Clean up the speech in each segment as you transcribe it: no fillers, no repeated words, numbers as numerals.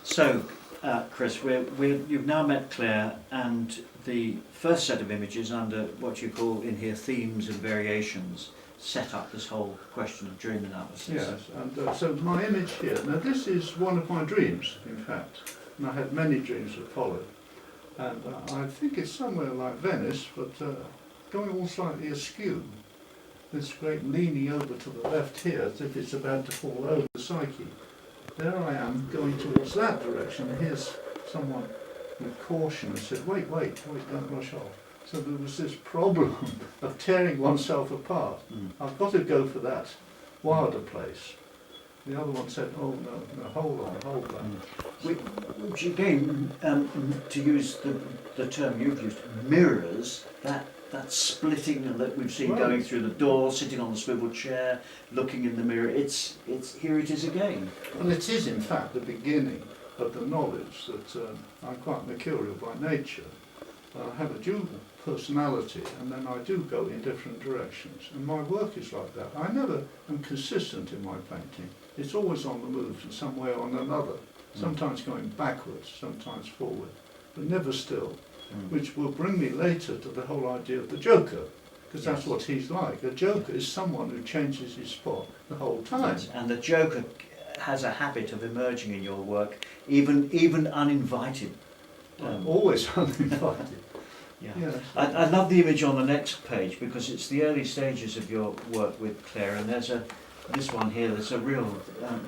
So, Chris, you've now met Claire, and the first set of images under what you call in here themes and variations set up this whole question of dream analysis. Yes, and so my image here, now this is one of my dreams, in fact, and I had many dreams that followed, and I think it's somewhere like Venice, but going all slightly askew. This great leaning over to the left here, as if it's about to fall over the psyche. There I am going towards that direction, and here's someone with caution and said, wait, don't rush off. So there was this problem of tearing oneself apart. I've got to go for that wilder place. The other one said, oh no, hold on. Which again, to use the term you've used, mirrors that splitting that we've seen going through the door, sitting on the swivel chair, looking in the mirror. It's here it is again. Well, it is in fact the beginning of the knowledge that I'm quite mercurial by nature. I have a dual personality, and then I do go in different directions. And my work is like that. I never am consistent in my painting. It's always on the move in some way or another. Sometimes going backwards, sometimes forward, but never still. Which will bring me later to the whole idea of the Joker, because that's what he's like. A Joker is someone who changes his spot the whole time. Yes, and the Joker has a habit of emerging in your work, even uninvited. Always uninvited. Yeah. Yes. I love the image on the next page because it's the early stages of your work with Claire, and there's this one here. There's a real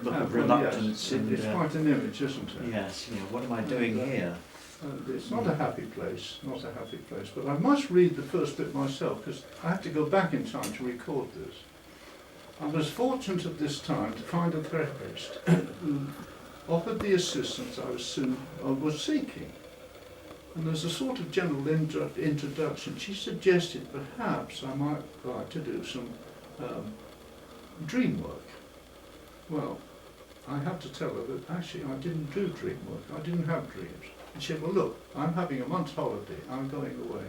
look of reluctance. Yes. It's quite an image, isn't it? Yes. What am I doing here? It's not a happy place, but I must read the first bit myself because I have to go back in time to record this. I was fortunate at this time to find a therapist who offered the assistance I was seeking. And as a sort of general introduction, she suggested perhaps I might like to do some dream work. Well, I have to tell her that actually I didn't do dream work, I didn't have dreams. And she said, well look, I'm having a month's holiday, I'm going away.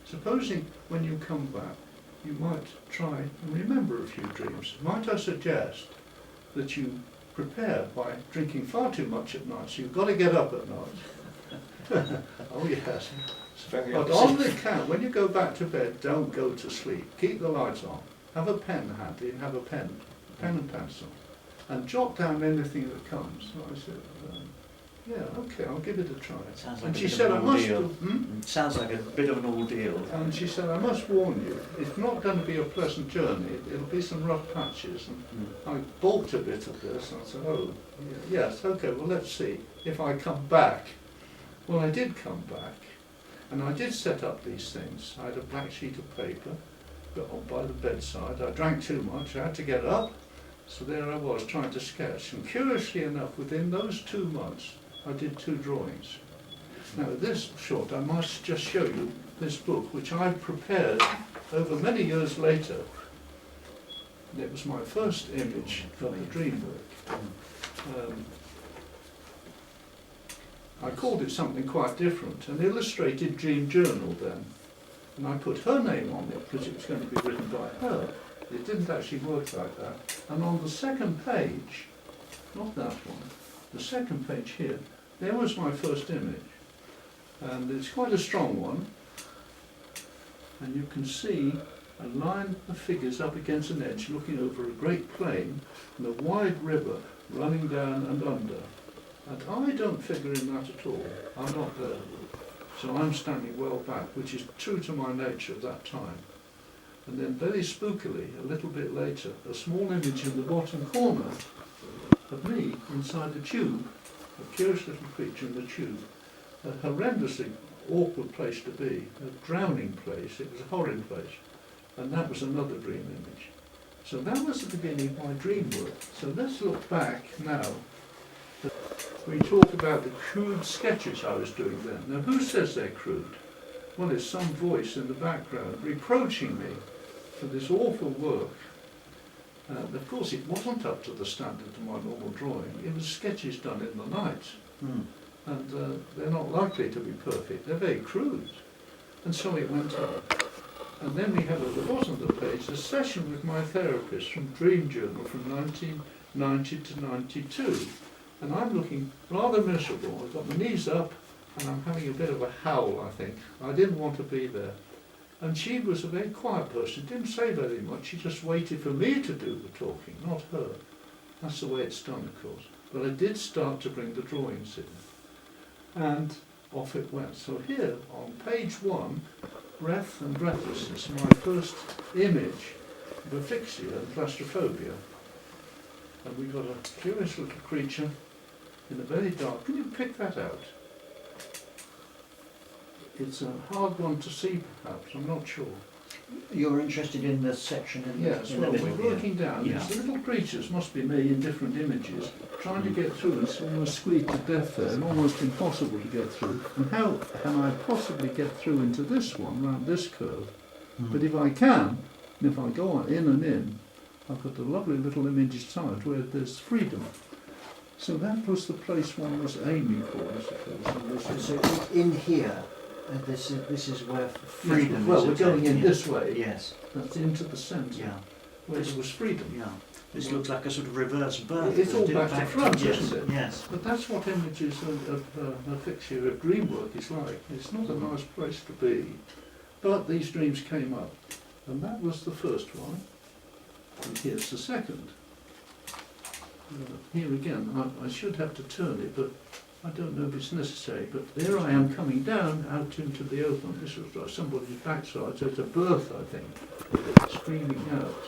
Supposing when you come back, you might try and remember a few dreams. Might I suggest that you prepare by drinking far too much at night, so you've got to get up at night. Oh yes. But on the account, when you go back to bed, don't go to sleep. Keep the lights on. Have a pen handy and have a pen and pencil. And jot down anything that comes. So I said, yeah, okay, I'll give it a try. And she said, I must. It sounds like a bit of an ordeal. And she said, I must warn you, it's not going to be a pleasant journey. It'll be some rough patches. And I balked a bit of this. And I said, oh, yes, okay, well, let's see if I come back. Well, I did come back, and I did set up these things. I had a black sheet of paper by the bedside. I drank too much. I had to get up. So there I was trying to sketch. And curiously enough, within those 2 months, I did 2 drawings. Now this short, I must just show you this book, which I prepared over many years later. And it was my first image of the dream work. I called it something quite different, an illustrated dream journal then. And I put her name on it because it was going to be written by her. It didn't actually work like that. And on the second page, not that one, the second page here, there was my first image. And it's quite a strong one. And you can see a line of figures up against an edge looking over a great plain and a wide river running down and under. And I don't figure in that at all. I'm not there. So I'm standing well back, which is true to my nature at that time. And then very spookily, a little bit later, a small image in the bottom corner of me inside the tube, a curious little creature in the tube, a horrendously awkward place to be, a drowning place. It was a horrid place. And that was another dream image. So that was the beginning of my dream work. So let's look back now. We talk about the crude sketches I was doing then. Now who says they're crude? Well, it's some voice in the background reproaching me for this awful work. Of course it wasn't up to the standard of my normal drawing. It was sketches done in the night. And they're not likely to be perfect. They're very crude. And so it went on. And then we have at the bottom of the page a session with my therapist from Dream Journal from 1990 to 92. and I'm looking rather miserable. I've got my knees up, and I'm having a bit of a howl, I think. I didn't want to be there. And she was a very quiet person, didn't say very much. She just waited for me to do the talking, not her. That's the way it's done, of course. But I did start to bring the drawings in. And off it went. So here, on page 1, breath and breathlessness, my first image of asphyxia and claustrophobia. And we've got a curious little creature in the very dark. Can you pick that out? It's a hard one to see, perhaps, I'm not sure. You're interested in the section in the, Yes, in well, the middle we're here? working down. Yeah. It's the little creatures, must be me in different images, trying to get through. It's almost squeezed to death there, and almost impossible to get through. And how can I possibly get through into this one, round this curve? But if I can, and if I go on in and in, I've got the lovely little image inside where there's freedom. So that was the place one was aiming for, I suppose. And So in here, this is where freedom is. Well, we're going in yeah. this way. Yes. That's into the centre, Yeah. where there was freedom. Yeah. This looks like a sort of reverse birth. It's all isn't it? back to front, yes. isn't it? Yes. But that's what images of asphyxia, of dream work is like. It's not a nice place to be. But these dreams came up. And that was the first one. And here's the second. Here again, I should have to turn it, but I don't know if it's necessary. But there I am coming down out into the open. This was like somebody's backside, so it's a birth, I think, screaming out.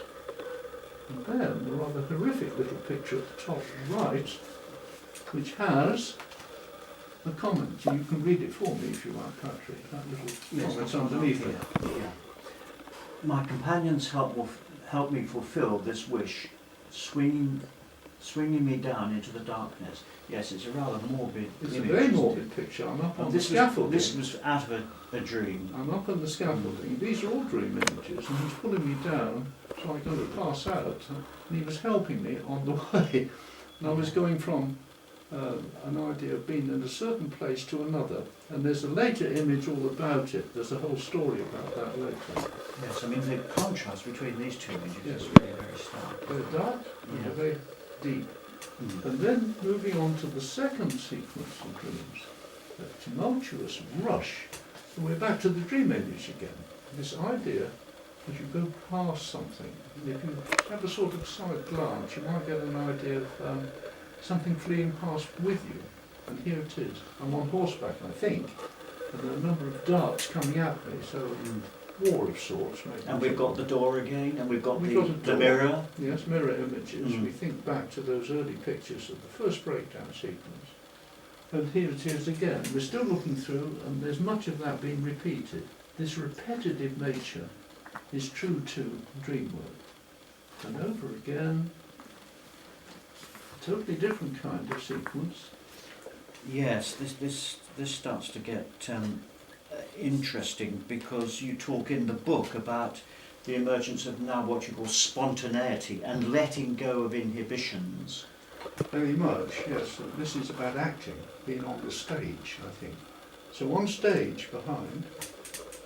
And then the rather horrific little picture at the top right, which has a comment. You can read it for me if you like, Patrick. That little comment underneath it. Yeah. My companions help me fulfil this wish, swinging me down into the darkness. Yes, it's a rather morbid It's image. a very morbid picture. I'm up on the scaffolding. This was out of a dream. I'm up on the scaffolding. These are all dream images, and he's pulling me down so I'm going to pass out. And he was helping me on the way. And I was going from an idea of being in a certain place to another. And there's a later image all about it. There's a whole story about that later. Yes, I mean the contrast between these two images Yes. is really very stark. They're dark and Yeah. they're very deep. And then moving on to the second sequence of dreams, that tumultuous rush. And we're back to the dream image again. This idea that you go past something, and if you have a sort of side glance, you might get an idea of something fleeing past with you. And here it is. I'm on horseback, I think, and there are a number of darts coming at me, so war of sorts. Maybe. And we've got the door again, and we've got We've the, got a the door. mirror. Yes, mirror images. Mm. We think back to those early pictures of the first breakdown sequence. And here it is again. We're still looking through, and there's much of that being repeated. This repetitive nature is true to dream work. And over again, a totally different kind of sequence. Yes, this starts to get interesting, because you talk in the book about the emergence of now what you call spontaneity and letting go of inhibitions. Very much, yes. This is about acting, being on the stage, I think. So on stage behind,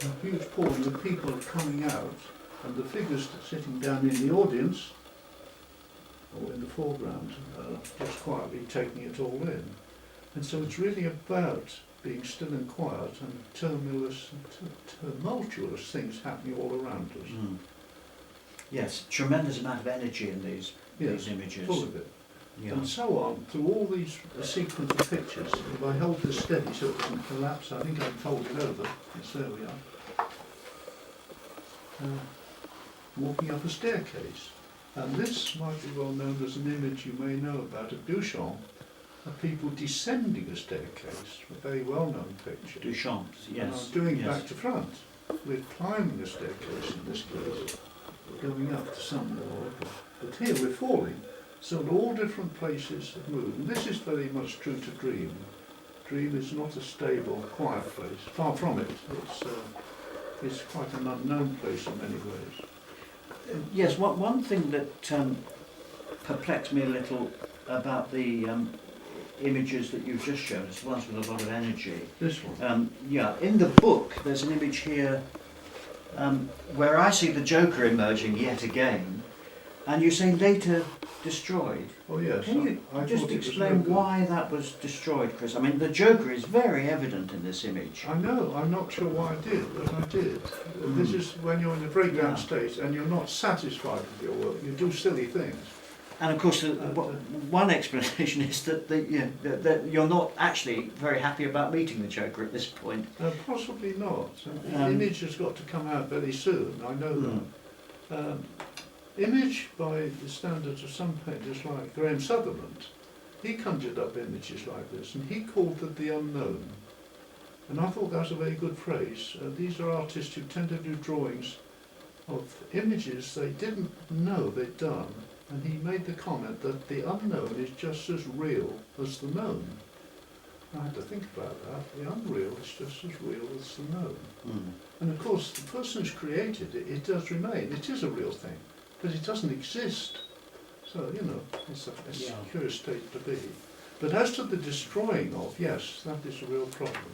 a huge pouring of people coming out, and the figures sitting down in the audience, or in the foreground, just quietly taking it all in. And so it's really about being still and quiet, and tumultuous things happening all around us. Mm. Yes, tremendous amount of energy in these images. Full of it. Yeah. And so on, through all these sequence of pictures. If I hold this steady so it doesn't collapse, I think I can fold it over. Yes, there we are. Walking up a staircase. And this might be well known as an image you may know about of Duchamp, of people descending a staircase, a very well-known picture. Duchamp, yes. And I'm doing yes. back to front. We're climbing a staircase in this case, going up to some more. But here we're falling. So at all different places of movement. And this is very much true to dream. Dream is not a stable, quiet place. Far from it. It's quite an unknown place in many ways. Yes, one thing that perplexed me a little about the images that you've just shown us, the ones with a lot of energy. This one. Yeah, in the book there's an image here where I see the Joker emerging yet again, and you say later destroyed. Oh yes. Can you I just thought it was explain no good. why that was destroyed, Chris? I mean, the Joker is very evident in this image. I know, I'm not sure why I did, but I did. This is when you're in the breakdown state and you're not satisfied with your work, you do silly things. And of course, one explanation is that you're not actually very happy about meeting the Joker at this point. Possibly not. The image has got to come out very soon, I know that. Image, by the standards of some painters like Graham Sutherland, he conjured up images like this, and he called it the unknown. And I thought that was a very good phrase. These are artists who tend to do drawings of images they didn't know they'd done, and he made the comment that the unknown is just as real as the known. I had to think about that. The unreal is just as real as the known. And of course, the person who's created it, it does remain. It is a real thing, but it doesn't exist. So, you know, it's a curious state to be. But as to the destroying of, yes, that is a real problem.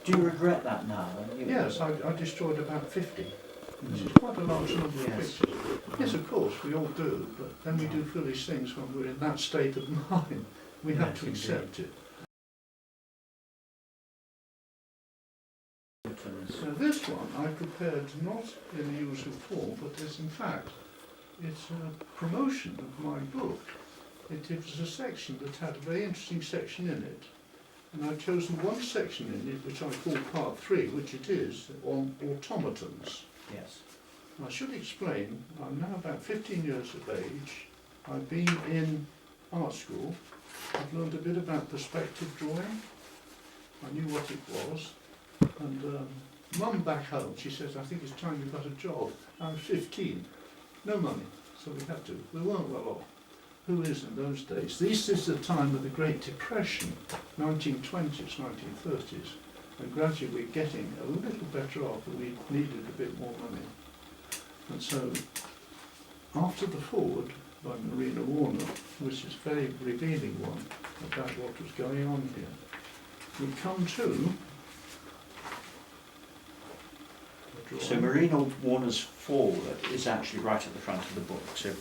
Do you regret that now? Yes, I destroyed about 50, which is quite a large number of pictures. Yes, of course, we all do, but then we do foolish things when we're in that state of mind. We have to accept it. Now this one I prepared not in the usual form, but it's in fact, it's a promotion of my book. It was a section that had a very interesting section in it. And I've chosen one section in it, which I call part 3, which it is, on automatons. Yes. I should explain, I'm now about 15 years of age. I've been in art school. I've learned a bit about perspective drawing. I knew what it was. And Mum back home, she says, I think it's time you got a job. I was 15. No money, so we had to. We weren't well off. Who is in those days? This is the time of the Great Depression, 1920s, 1930s, and gradually we're getting a little better off, but we needed a bit more money. And so, after the forward by Marina Warner, which is a very revealing one about what was going on here, we come to... So Marina Warner's forward is actually right at the front of the book, so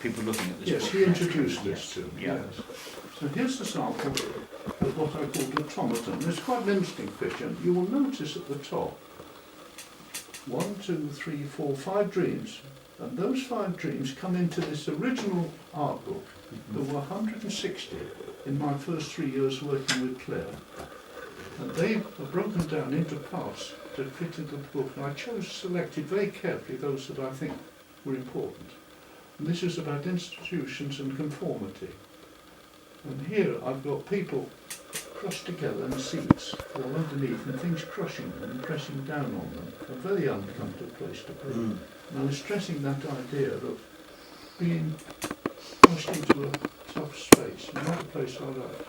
people looking at this book... Yes, he introduced this to me, yeah. yes. So here's the sample of what I call automaton. It's quite an interesting picture. You will notice at the top 1, 2, 3, 4, 5 dreams, and those 5 dreams come into this original art book. There were 160 in my first 3 years working with Claire, and they are broken down into parts that fit into the book, and I selected very carefully those that I think were important. And this is about institutions and conformity. And here I've got people crushed together in seats all underneath and things crushing them and pressing down on them. A very uncomfortable place to be. And I was stressing that idea of being pushed into a tough space, not a place I like.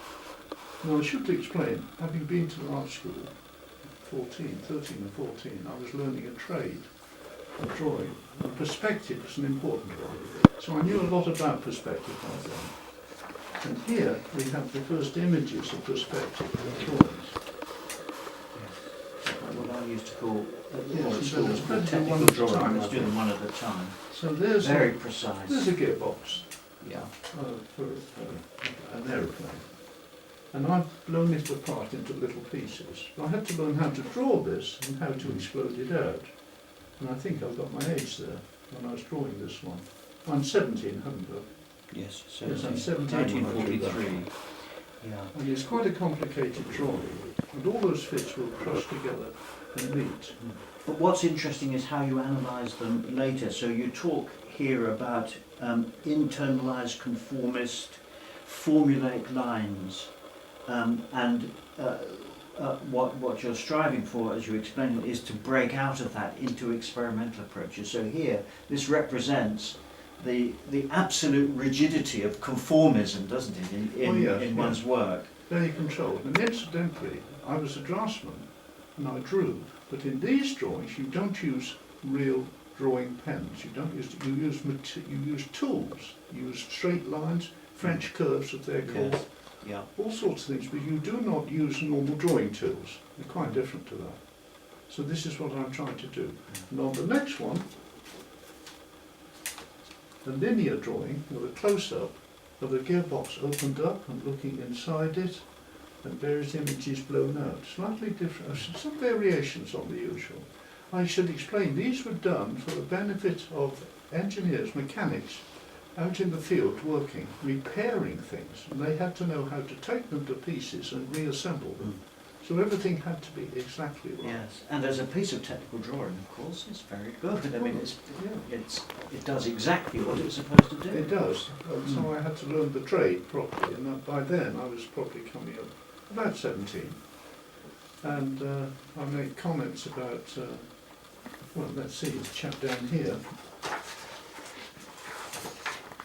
Now I should explain, having been to art school, 13 and 14, I was learning a trade of drawing, and perspective is an important one. So I knew a lot about perspective by then. And here we have the first images of perspective in drawings. What I used to call, Yes, school was called technical one at a drawing, time, I was I doing think. them one at a time. So there's Very a precise. gearbox Yeah. for an aeroplane. And I've blown it apart into little pieces. I had to learn how to draw this and how to explode it out. And I think I've got my age there when I was drawing this one. I'm 17, haven't I? Yes, Yes, I'm 17 when I do that. 1943. Yeah. And it's quite a complicated drawing. And all those bits will crush together and meet. But what's interesting is how you analyse them later. So you talk here about internalised conformist formulaic lines, and what you're striving for, as you explained, is to break out of that into experimental approaches. So here, this represents the absolute rigidity of conformism, doesn't it, in one's work? Very controlled. And incidentally, I was a draftsman and I drew, but in these drawings you don't use real drawing pens. You don't use you use tools. You use straight lines, French curves, as they're called. Yes. Yeah. All sorts of things, but you do not use normal drawing tools. They're quite different to that. So this is what I'm trying to do. And on the next one, a linear drawing with a close-up of the gearbox opened up and looking inside it, and various images blown out. Slightly different, some variations on the usual. I should explain, these were done for the benefit of engineers, mechanics, out in the field working, repairing things, and they had to know how to take them to pieces and reassemble them. So everything had to be exactly right. Yes, and as a piece of technical drawing, of course, it's very good. I mean, it does exactly what it's supposed to do. It does. So I had to learn the trade properly, and by then I was probably coming up about 17. And I made comments about, well, let's see, this chap down here.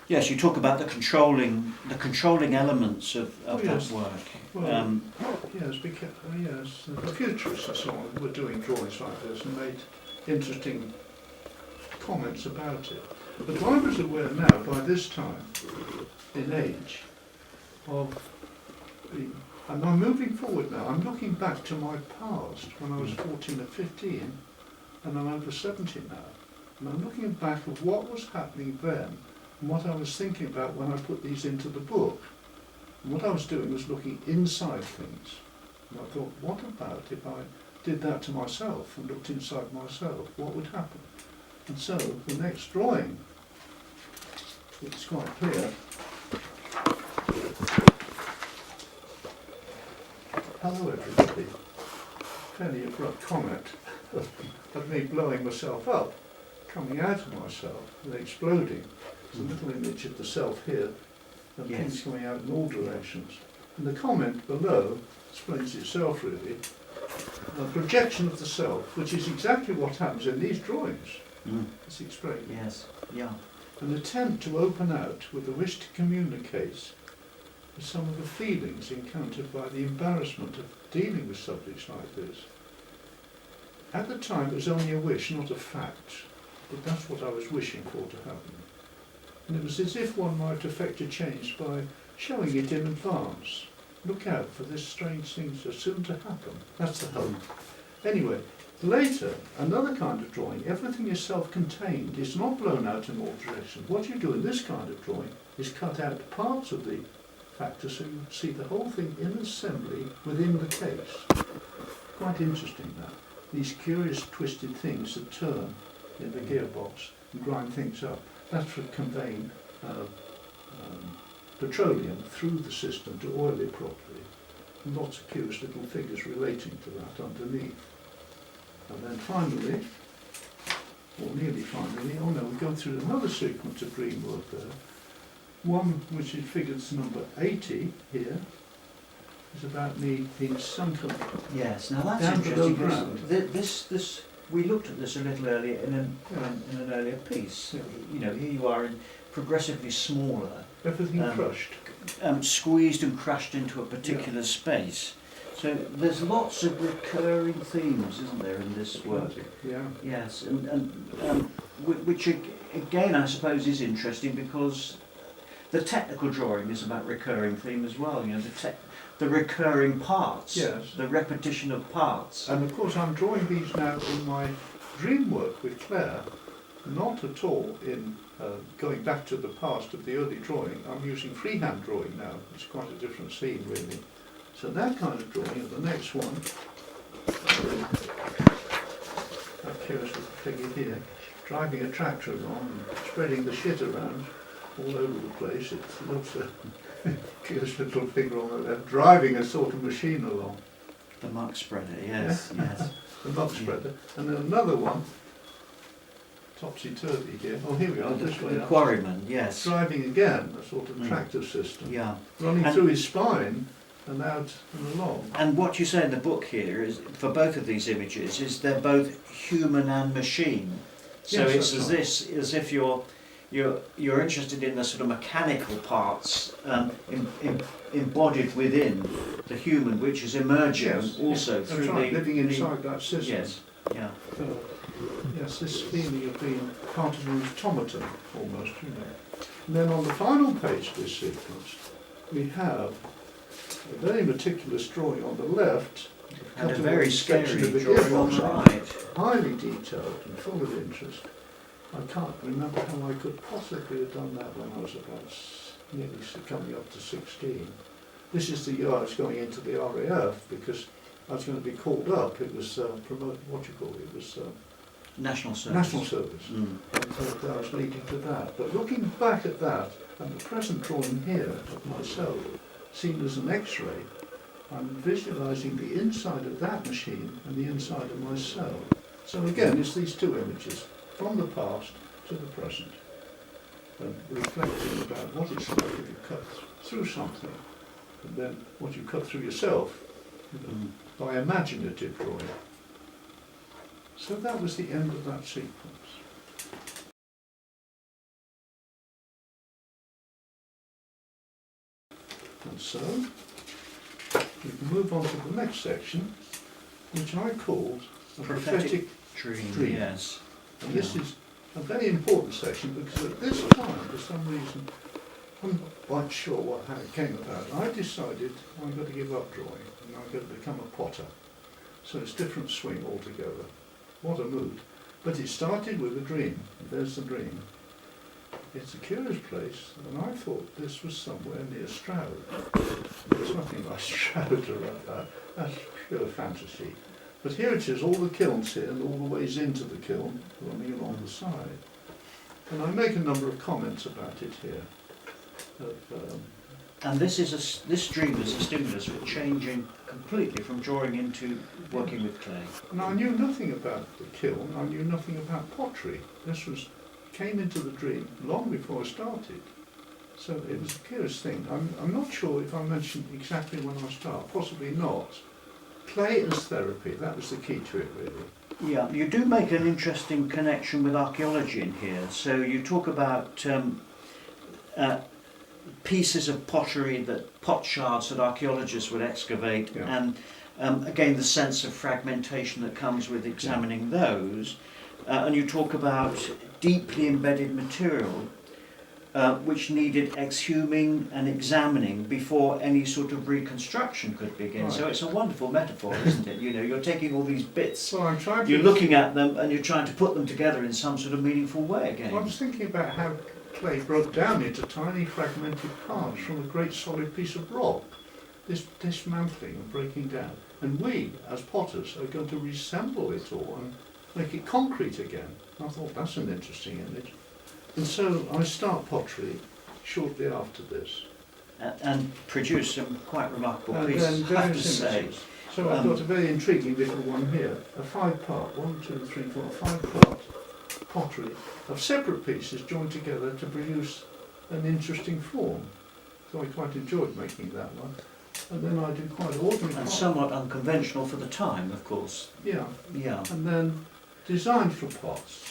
Yes, you talk about the controlling elements of yes. that work. Well, yes, the futurists and so on were doing drawings like this and made interesting comments about it. But I was aware now, by this time, in age, of the, and I'm moving forward now, I'm looking back to my past when I was 14 or 15, and I'm over 70 now. And I'm looking back at what was happening then, and what I was thinking about when I put these into the book. And what I was doing was looking inside things. And I thought, what about if I did that to myself and looked inside myself? What would happen? And so the next drawing, it's quite clear. Hello everybody. Fairly abrupt comment of me blowing myself up, coming out of myself and exploding. There's a little image of the self here, and Yes. things coming out in all directions. And the comment below explains itself really. A projection of the self, which is exactly what happens in these drawings. It's explained. Yes, yeah. An attempt to open out with the wish to communicate with some of the feelings encountered by the embarrassment of dealing with subjects like this. At the time it was only a wish, not a fact, but that's what I was wishing for to happen. And it was as if one might effect a change by showing it in advance. Look out for this strange thing so soon to happen. That's the hope. Anyway, later, another kind of drawing, everything is self-contained, it's not blown out in all directions. What you do in this kind of drawing is cut out parts of the factor so you see the whole thing in assembly within the case. Quite interesting that. These curious twisted things that turn in the gearbox and grind things up. That's for conveying petroleum through the system to oil it properly. And lots of curious little figures relating to that underneath. And then finally, or nearly finally, oh no, we go through another sequence of dream work there. One which is figures number 80 here, is about me being sunken. Yes, now that's down below interesting. ground. This we looked at this a little earlier in an earlier piece. Yeah. You know, here you are in progressively smaller, Everything crushed. squeezed and crushed into a particular space. So there's lots of recurring themes, isn't there, in this work? Yeah. Yes, and which again I suppose is interesting because the technical drawing is about recurring theme as well. You know, the recurring parts, Yes. the repetition of parts. And of course I'm drawing these now in my dream work with Claire, not at all in going back to the past of the early drawing. I'm using freehand drawing now. It's quite a different scene really. So that kind of drawing, and the next one, that curious little figure here, driving a tractor along and spreading the shit around all over the place. It looks a curious little figure on the left, driving a sort of machine along. The muck spreader, yes, yes. The muck spreader. And then another one, topsy-turvy here. Oh, here we are, this way The up. quarryman, yes. Driving again, a sort of tractor system. Yeah. Running And- through his spine and out and along. And what you say in the book here is, for both of these images, is they're both human and machine. So Yes, it's that's as if you're interested in the sort of mechanical parts embodied within the human, which is emerging also That's through right, the living inside that system. Yes, yeah. Yes, this feeling of being part of an automaton, almost, you know. And then on the final page of this sequence, we have a very meticulous drawing on the left, And a cutting very section scary of the drawing on gearbox the out, right. highly detailed and full of interest. I can't remember how I could possibly have done that when I was about nearly coming up to 16. This is the year I was going into the RAF because I was going to be called up. It was it was National Service. National Service. And so I was leading to that. But looking back at that, and the present drawing here of myself, seen as an X-ray, I'm visualising the inside of that machine and the inside of myself. So again, it's these two images, from the past to the present, and reflecting about what it's like if you cut through something, and then what you cut through yourself, by imaginative drawing. So that was the end of that sequence. And so, we can move on to the next section, which I called a prophetic dream. Yes. And this is a very important section because at this time, for some reason, I'm not quite sure how it came about. I decided I'm going to give up drawing and I'm going to become a potter. So it's different swing altogether. What a mood. But it started with a dream. There's the dream. It's a curious place, and I thought this was somewhere near Stroud. There's nothing like Stroud around that. That's pure fantasy. But here it is, all the kilns here, and all the ways into the kiln running along the side. And I make a number of comments about it here. And this dream is a stimulus for changing completely from drawing into working with clay. And I knew nothing about the kiln, I knew nothing about pottery. This came into the dream long before I started. So it was a curious thing. I'm not sure if I mentioned exactly when I start, possibly not. Clay as therapy, that was the key to it really. Yeah, you do make an interesting connection with archaeology in here. So you talk about pieces of pottery, pot shards that archaeologists would excavate, and again the sense of fragmentation that comes with examining those. And you talk about deeply embedded material which needed exhuming and examining before any sort of reconstruction could begin. Right. So it's a wonderful metaphor, isn't it? You know, you're taking all these bits, you're looking at them and you're trying to put them together in some sort of meaningful way again. I was thinking about how clay broke down into tiny fragmented parts from a great solid piece of rock. This dismantling and breaking down. And we, as potters, are going to reassemble it all and make it concrete again. I thought that's an interesting image. And so I start pottery shortly after this. And produce some quite remarkable pieces, I have to say. So I've got a very intriguing little one here, a 5-part, 5-part pottery of separate pieces joined together to produce an interesting form. So I quite enjoyed making that one. And then I do quite ordinary and somewhat unconventional for the time, of course. Yeah. Yeah. And then designed for pots.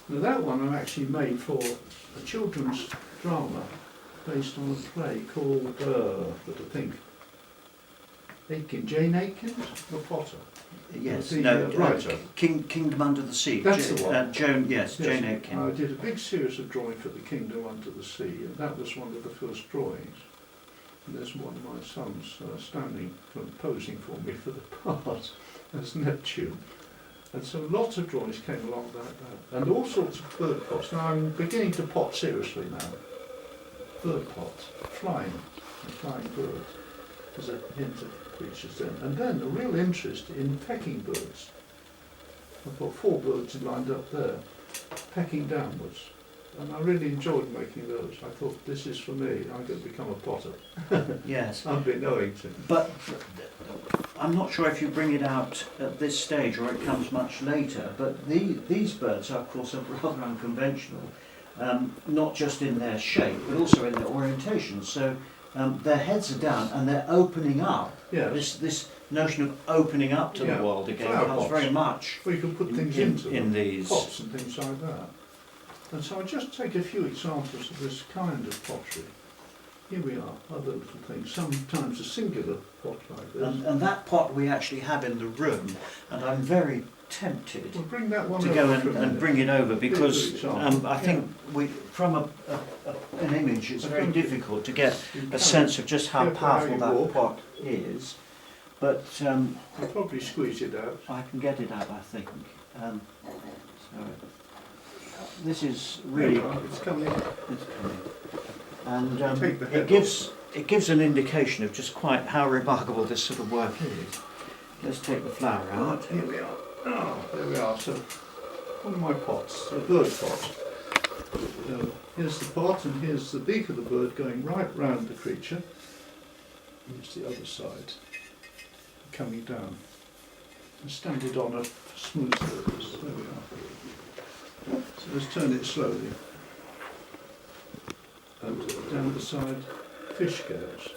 Now that one I actually made for a children's drama based on a play called, Jane Aitken, the potter. Yes, writer. Kingdom Under the Sea. That's the one. Jane Aitken. I did a big series of drawing for the Kingdom Under the Sea, and that was one of the first drawings. And there's one of my sons standing, posing for me for the part as Neptune. And so lots of drawings came along that. And all sorts of bird pots. Now I'm beginning to pot seriously now. Bird pots, flying birds. There's a hint of creatures then. And then a real interest in pecking birds. I've got 4 birds lined up there, pecking downwards. And I really enjoyed making those. I thought, this is for me, I'm going to become a potter. Yes. Unbeknown to. But I'm not sure if you bring it out at this stage or it comes much later, but these birds, of course, are rather unconventional, not just in their shape, but also in their orientation. So their heads are down and they're opening up. Yes. This notion of opening up to the world again comes very much. Well, you can put things into in these pots and things like that. And so I'll just take a few examples of this kind of pottery. Here we are, other little things, sometimes a singular pot like this. And that pot we actually have in the room, and I'm very tempted We'll bring that one to go and bring it over, because I think from an image it's very difficult to get a sense of just how powerful that pot is. But I'll probably squeeze it out. I can get it out, I think. this is There really. we are, it's coming. It's coming. And Take the head it gives an indication of just quite how remarkable this sort of work is. Let's take the flower out. Here we are. Oh, there we are. So, one of my pots, a bird pot. So, here's the pot and here's the beak of the bird going right round the creature. Here's the other side, coming down. And stand it on a smooth surface. There we are. So let's turn it slowly. And down the side, fish scales,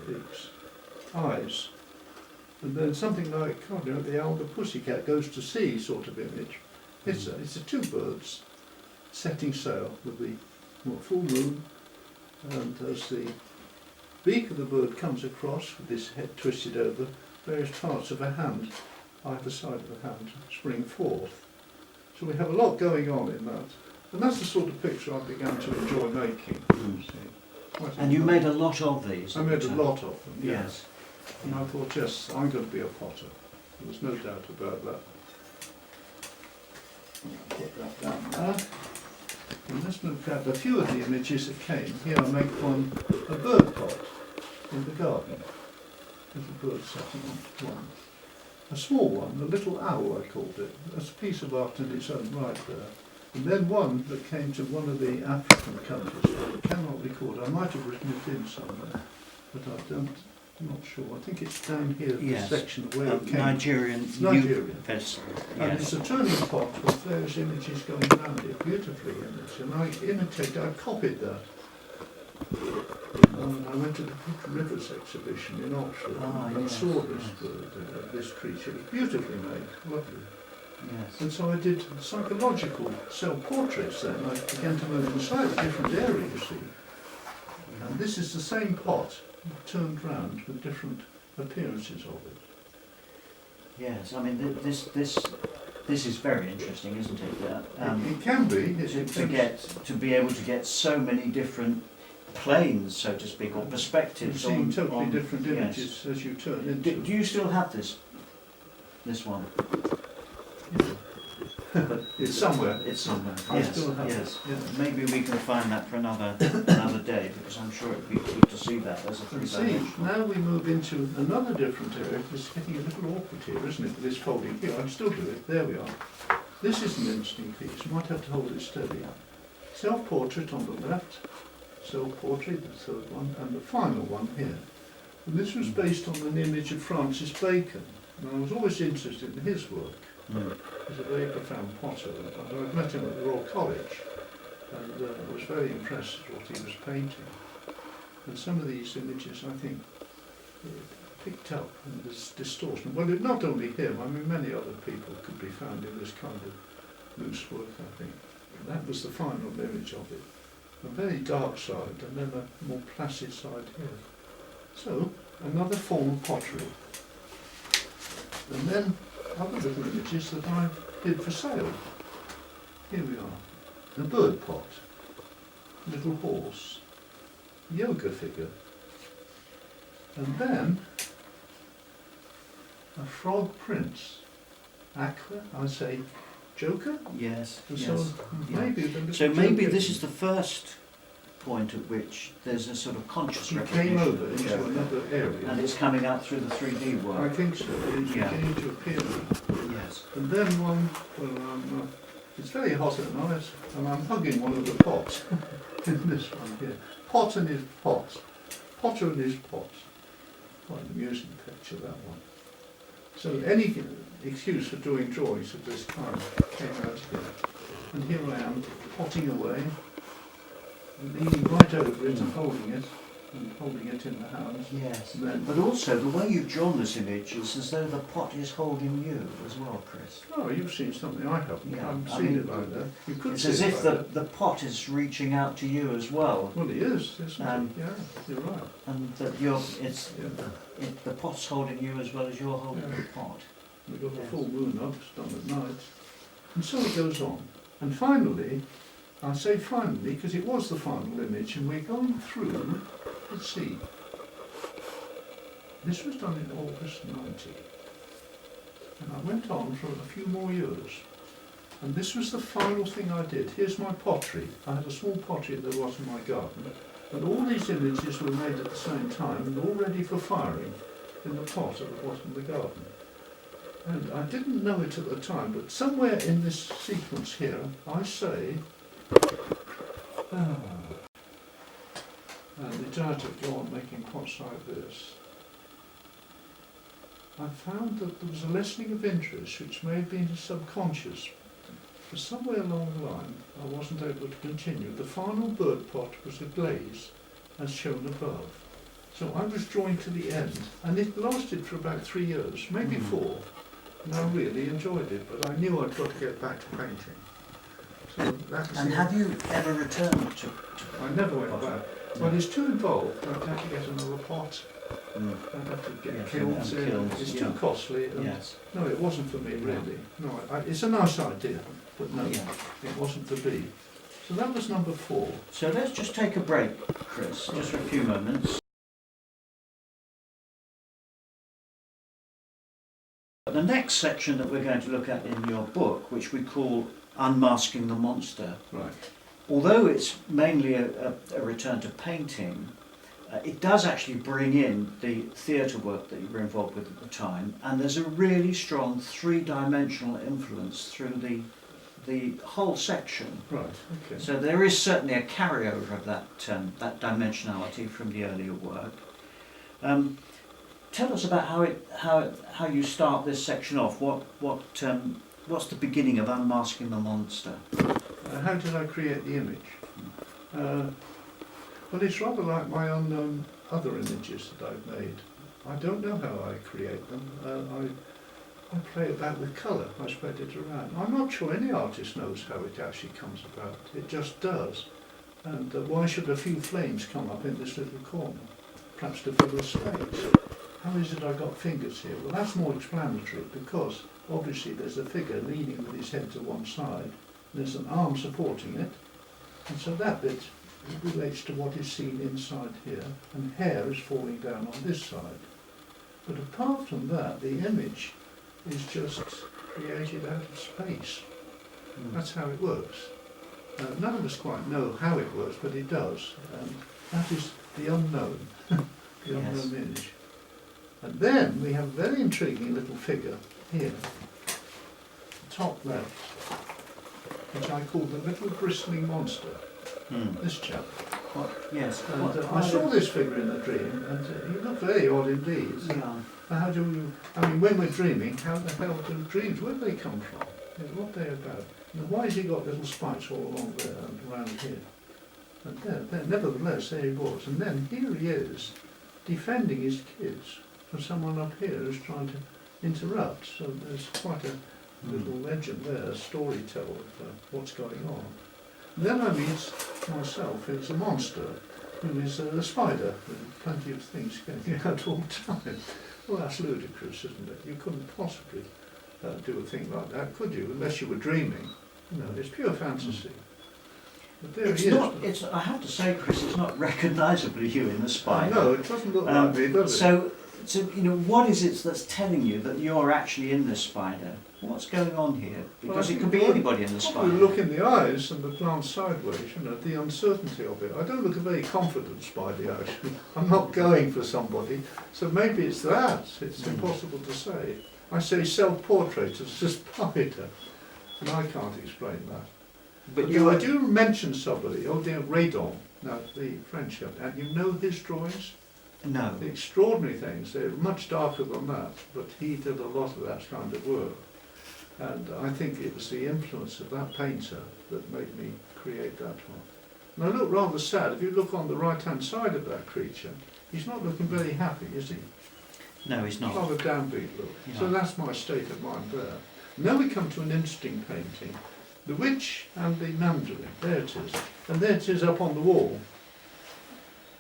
beaks, eyes. And then something like, oh, you know, the owl, the pussycat goes to sea sort of image. It's a two birds setting sail with the full moon, and as the beak of the bird comes across with this head twisted over, various parts of a hand, either side of the hand, spring forth. So we have a lot going on in that. And that's the sort of picture I began to enjoy making. And you made a lot of these? I made a lot of them, Yes. And I thought, yes, I'm going to be a potter. There was no doubt about that. Put that down there. And let's look at a few of the images that came. Here I make one, a bird pot in the garden. Little bird setting on one. A small one, a little owl I called it. That's a piece of art in its own right there. And then one that came to one of the African countries. I cannot record. I might have written it in somewhere, but I'm not sure. I think it's down here, Yes. the section of where it came. Nigerian. Nigerian. Festival. And Yes. it's a turning pot with various images going around it, beautifully in it. And I copied that. And I went to the Rivers exhibition in Oxford and yes, saw this yes. bird, this creature. It was beautifully made, lovely. Yes. And so I did psychological self-portraits then. I began to move in a slightly different area, you see. And this is the same pot turned round with different appearances of it. Yes. I mean, this is very interesting, isn't it? It can be. To be able to get so many different planes, so to speak, or You're perspectives seeing on totally on- different yes. images as you turn into Do you still have this one? But It's somewhere. It's somewhere. I Yes. still have Yes. it. Yeah. Maybe we can find that for another day, because I'm sure it'd be good to see that as a And see, three-dimensional. now we move into another different area. It's getting a little awkward here, isn't it, with this folding? Here, I can still do it. There we are. This is an interesting piece. You might have to hold it steady. Self-portrait on the left, self-portrait, the third one, and the final one here. And this was based on an image of Francis Bacon. And I was always interested in his work. Mm. He's a very profound potter, and I'd met him at the Royal College, and I was very impressed with what he was painting. And some of these images, I think, picked up in this distortion. Well, not only him, I mean, many other people could be found in this kind of loose work, I think. And that was the final image of it. A very dark side, and then a more placid side here. So, another form of pottery. And then other little images that I did for sale. Here we are. A bird pot, little horse, yoga figure, and then a frog prince. Aqua, I say, Joker. Yes. And Yes. so maybe the little So maybe Joker this is the first point at which there's a sort of conscious he recognition came over of the into Joker, another area. and it's coming out through the 3D I work. think so. It's Yeah. beginning to appear now. Yes. And then one, well, it's very hot at night, and I'm hugging one of the pots in this one here. Pot and his pot. Potter and his pot. Quite an amusing picture, that one. So any excuse for doing drawings of this kind came out here. And here I am, potting away, leaning right over it and holding it in the hands. Yes. And then, But also, the way you've drawn this image is as though the pot is holding you as well, Chris. oh, you've seen something I haven't. Yeah, I haven't I seen mean, it like that. You could It's see as it if like the pot is reaching out to you as well, Well, it is, isn't Um, it? Yeah, you're right. and that Yeah. the pot's holding you as well as you're holding Yeah. the pot. We've got a Yes. full moon up, it's done at night. And so it goes on. And finally, I say finally because it was the final image, and we're going through, let's see, this was done in August 90. And I went on for a few more years. And this was the final thing I did. Here's my pottery. I had a small pottery that was in my garden. And all these images were made at the same time and all ready for firing in the pot at the bottom of the garden. And I didn't know it at the time, but somewhere in this sequence here, I say, and the judge would go on making pots like this. I found that there was a lessening of interest which may have been subconscious. For somewhere along the line, I wasn't able to continue. The final bird pot was a glaze, as shown above. So I was drawing to the end, and it lasted for about 3 years, maybe 4. And I really enjoyed it, but I knew I'd got to get back to painting. So that was And have you ever returned to I never went back. Well, it's too involved. I'd have to get another pot. Mm. I'd have to get Yes, kilns and in. kilns, It's yeah. too costly. And Yes. no, it wasn't for me really. No, it's a nice idea, but no, Yeah. it wasn't to be. So that was number 4. So let's just take a break, Chris, just for a few moments. The next section that we're going to look at in your book, which we call Unmasking the Monster, Right. although it's mainly a return to painting, it does actually bring in the theatre work that you were involved with at the time, and there's a really strong three-dimensional influence through the whole section. Right. Okay. So there is certainly a carryover of that dimensionality from the earlier work. Tell us about how you start this section off. What's the beginning of Unmasking the Monster? How did I create the image? Well, it's rather like my unknown other images that I've made. I don't know how I create them. I play about with colour. I spread it around. I'm not sure any artist knows how it actually comes about. It just does. And why should a few flames come up in this little corner? Perhaps to fill the space. How is it I got fingers here? Well, that's more explanatory because obviously there's a figure leaning with his head to one side. There's an arm supporting it. And so that bit relates to what is seen inside here. And hair is falling down on this side. But apart from that, the image is just created out of space. That's how it works. None of us quite know how it works, but it does. That is the unknown, the Yes. unknown image. And then we have a very intriguing little figure here, top left, which I call the little bristling monster, this chap. Yes. And I saw this figure in a dream, and he looked very odd indeed. Yeah. How do you, I mean, when we're dreaming, how the hell do dreams, where do they come from? What are they about? And why has he got little spikes all along there and around here? And there, nevertheless, there he was. And then here he is, defending his kids from someone up here who's trying to interrupt. So there's quite a little legend there, a storyteller of what's going on. And then I meet myself as a monster, who is a spider with plenty of things going out all the time. Well, that's ludicrous, isn't it? You couldn't possibly do a thing like that, could you? Unless you were dreaming. You know, it's pure fantasy. But there It's he is. not. It's. I have to say, Chris, it's not recognisably you in the spider. No, it doesn't look like me, does it? So you know, what is it that's telling you that you're actually in this spider? What's going on here? Because it could be anybody in the Probably spider. look in the eyes and the glance sideways, you know, the uncertainty of it. I don't look a very confident spider, actually. I'm not going for somebody, so maybe it's that. It's impossible to say. I say self-portrait as a spider, and I can't explain that. But I do mention somebody, oh dear, Radon, now the French, and you know his drawings? No. The extraordinary things, they're much darker than that, but he did a lot of that kind of work. And I think it was the influence of that painter that made me create that one. And I look rather sad. If you look on the right-hand side of that creature, he's not looking very happy, is he? No, he's not. Rather downbeat look. Yeah. So that's my state of mind there. Now we come to an interesting painting. The Witch and the Mandarin. There it is. And there it is up on the wall.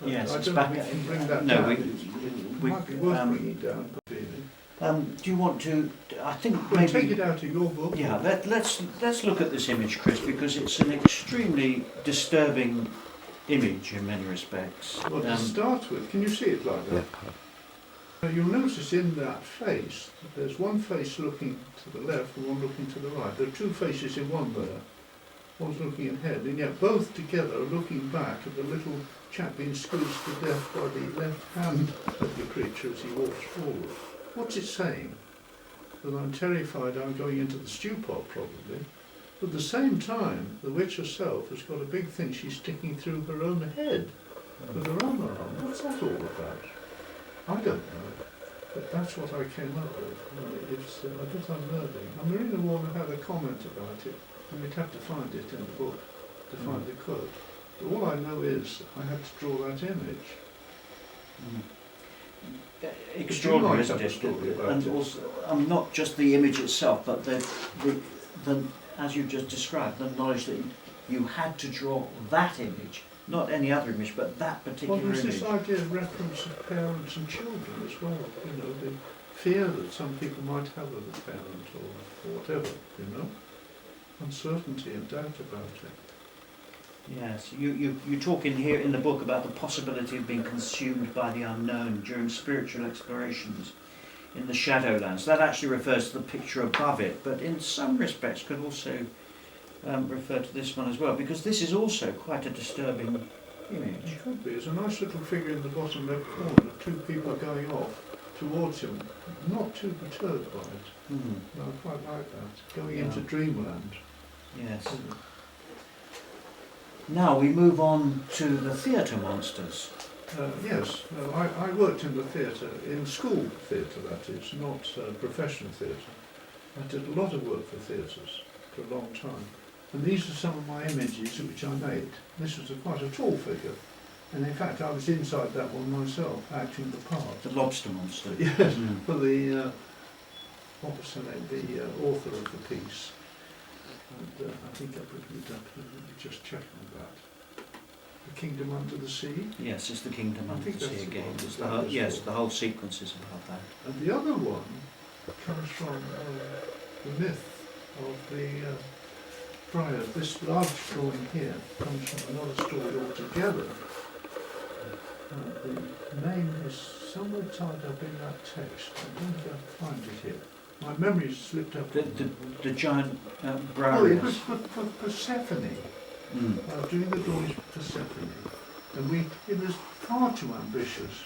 Yes, I it's don't know back. if we can bring that No, down. we Might be worth bringing it down, really. do you want to? I think We'll take maybe. it out of your book. Yeah. Let's look at this image, Chris, because it's an extremely disturbing image in many respects. Well, to start with, can you see it like that? You'll notice in that face that there's one face looking to the left and one looking to the right. There are two faces in one there. One's looking ahead, and yet both together are looking back at the little chap being squeezed to death by the left hand of the creature as he walks forward. What's it saying? That I'm terrified I'm going into the stew pot, probably. But at the same time, the witch herself has got a big thing she's sticking through her own head with her armour on. What's that all about? I don't know. But that's what I came up with. It's a bit unnerving. And Marina Warner had a comment about it, and we'd have to find it in the book to find the quote. But all I know is I had to draw that image. Extraordinary, isn't it? And also, not just the image itself, but the as you've just described, the knowledge that you had to draw that image, not any other image, but that particular image. Well, there's this idea of reference of parents and children as well. You know, the fear that some people might have of a parent or whatever. You know, uncertainty and doubt about it. Yes, you talk in here in the book about the possibility of being consumed by the unknown during spiritual explorations in the Shadowlands. That actually refers to the picture above it, but in some respects could also refer to this one as well, because this is also quite a disturbing image. It could be. There's a nice little figure in the bottom left corner, two people going off towards him, not too perturbed by it. No, I quite like that. Going into dreamland. Yes. Now we move on to the theatre monsters. Yes, I worked in the theatre, in school theatre that is, not professional theatre. I did a lot of work for theatres for a long time. And these are some of my images which I made. This was quite a tall figure. And in fact I was inside that one myself, acting the part. The lobster monster. Yes, for the, what was her name, the author of the piece. And I think I've written it up, let me just check on that. The Kingdom Under the Sea. Yes, it's the Kingdom Under the Sea again. It's the whole, yes, the whole sequence is about that. And the other one comes from the myth of the friar. This large drawing here comes from another story altogether. The name is somewhere tied up in that text. I'm going to find it here. My memory's slipped up. The giant brown. Oh, it was for Persephone. Doing the drawings for Persephone. And it was far too ambitious.